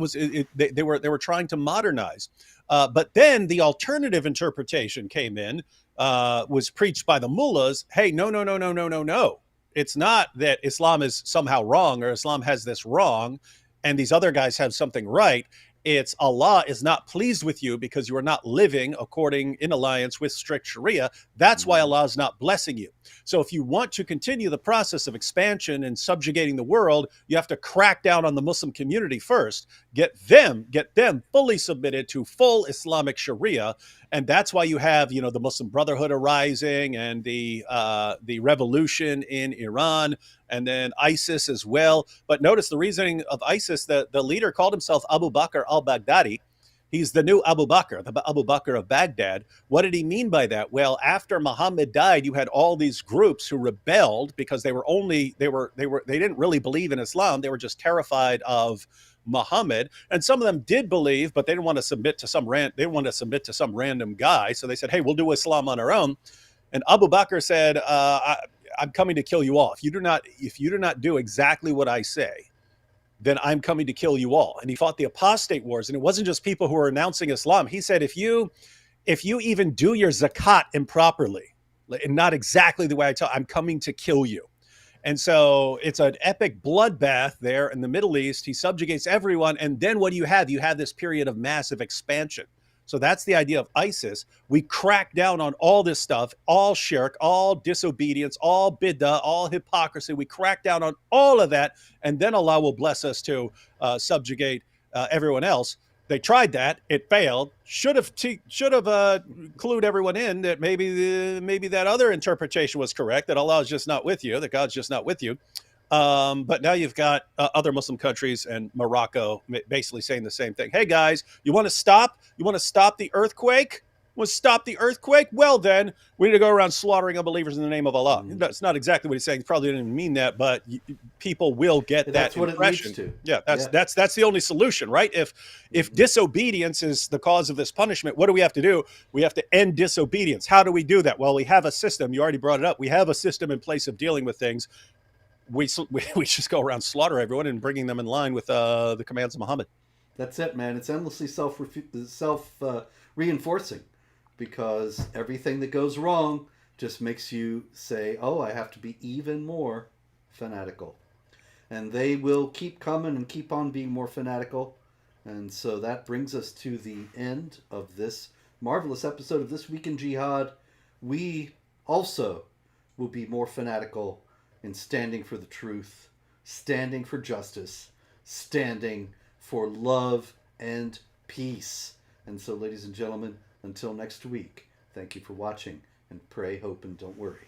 They were trying to modernize, but then the alternative interpretation came in, was preached by the mullahs. Hey, no, no, no, no, no, no, no. It's not that Islam is somehow wrong, or Islam has this wrong and these other guys have something right. It's Allah is not pleased with you because you are not living according in alliance with strict Sharia. That's why Allah is not blessing you. So if you want to continue the process of expansion and subjugating the world, you have to crack down on the Muslim community first, get them fully submitted to full Islamic Sharia. And that's why you have, the Muslim Brotherhood arising, and the revolution in Iran, and then ISIS as well. But notice the reasoning of ISIS. The leader called himself Abu Bakr al-Baghdadi. He's the new Abu Bakr, the Abu Bakr of Baghdad. What did he mean by that? Well, after Muhammad died, you had all these groups who rebelled because they didn't really believe in Islam. They were just terrified of Muhammad, and some of them did believe, but they didn't want to submit to some random guy. So they said, "Hey, we'll do Islam on our own." And Abu Bakr said, "I'm coming to kill you all. If you do not do exactly what I say, then I'm coming to kill you all." And he fought the apostate wars. And it wasn't just people who were announcing Islam. He said, if you even do your zakat improperly, and not exactly the way I tell, I'm coming to kill you. And so it's an epic bloodbath there in the Middle East. He subjugates everyone. And then what do you have? You have this period of massive expansion. So that's the idea of ISIS. We crack down on all this stuff, all shirk, all disobedience, all bid'ah, all hypocrisy. We crack down on all of that, and then Allah will bless us to subjugate everyone else. They tried that; it failed. Should have clued everyone in that maybe that other interpretation was correct, that Allah is just not with you, that God's just not with you. But now you've got other Muslim countries and Morocco basically saying the same thing. Hey guys, you want to stop the earthquake? Want to stop the earthquake? Well, then we need to go around slaughtering unbelievers in the name of Allah. That's not exactly what he's saying. He probably didn't even mean that, but people will get that impression.
That's what it leads to.
Yeah, that's the only solution, right? If disobedience is the cause of this punishment, what do we have to do? We have to end disobedience. How do we do that? Well, we have a system. You already brought it up. We have a system in place of dealing with things. We just go around slaughter everyone and bringing them in line with the commands of Muhammad.
That's it, man. It's endlessly self reinforcing, because everything that goes wrong just makes you say, oh, I have to be even more fanatical. And they will keep coming and keep on being more fanatical. And so that brings us to the end of this marvelous episode of This Week in Jihad. We also will be more fanatical in standing for the truth, standing for justice, standing for love and peace. And so, ladies and gentlemen, until next week, thank you for watching, and pray, hope, and don't worry.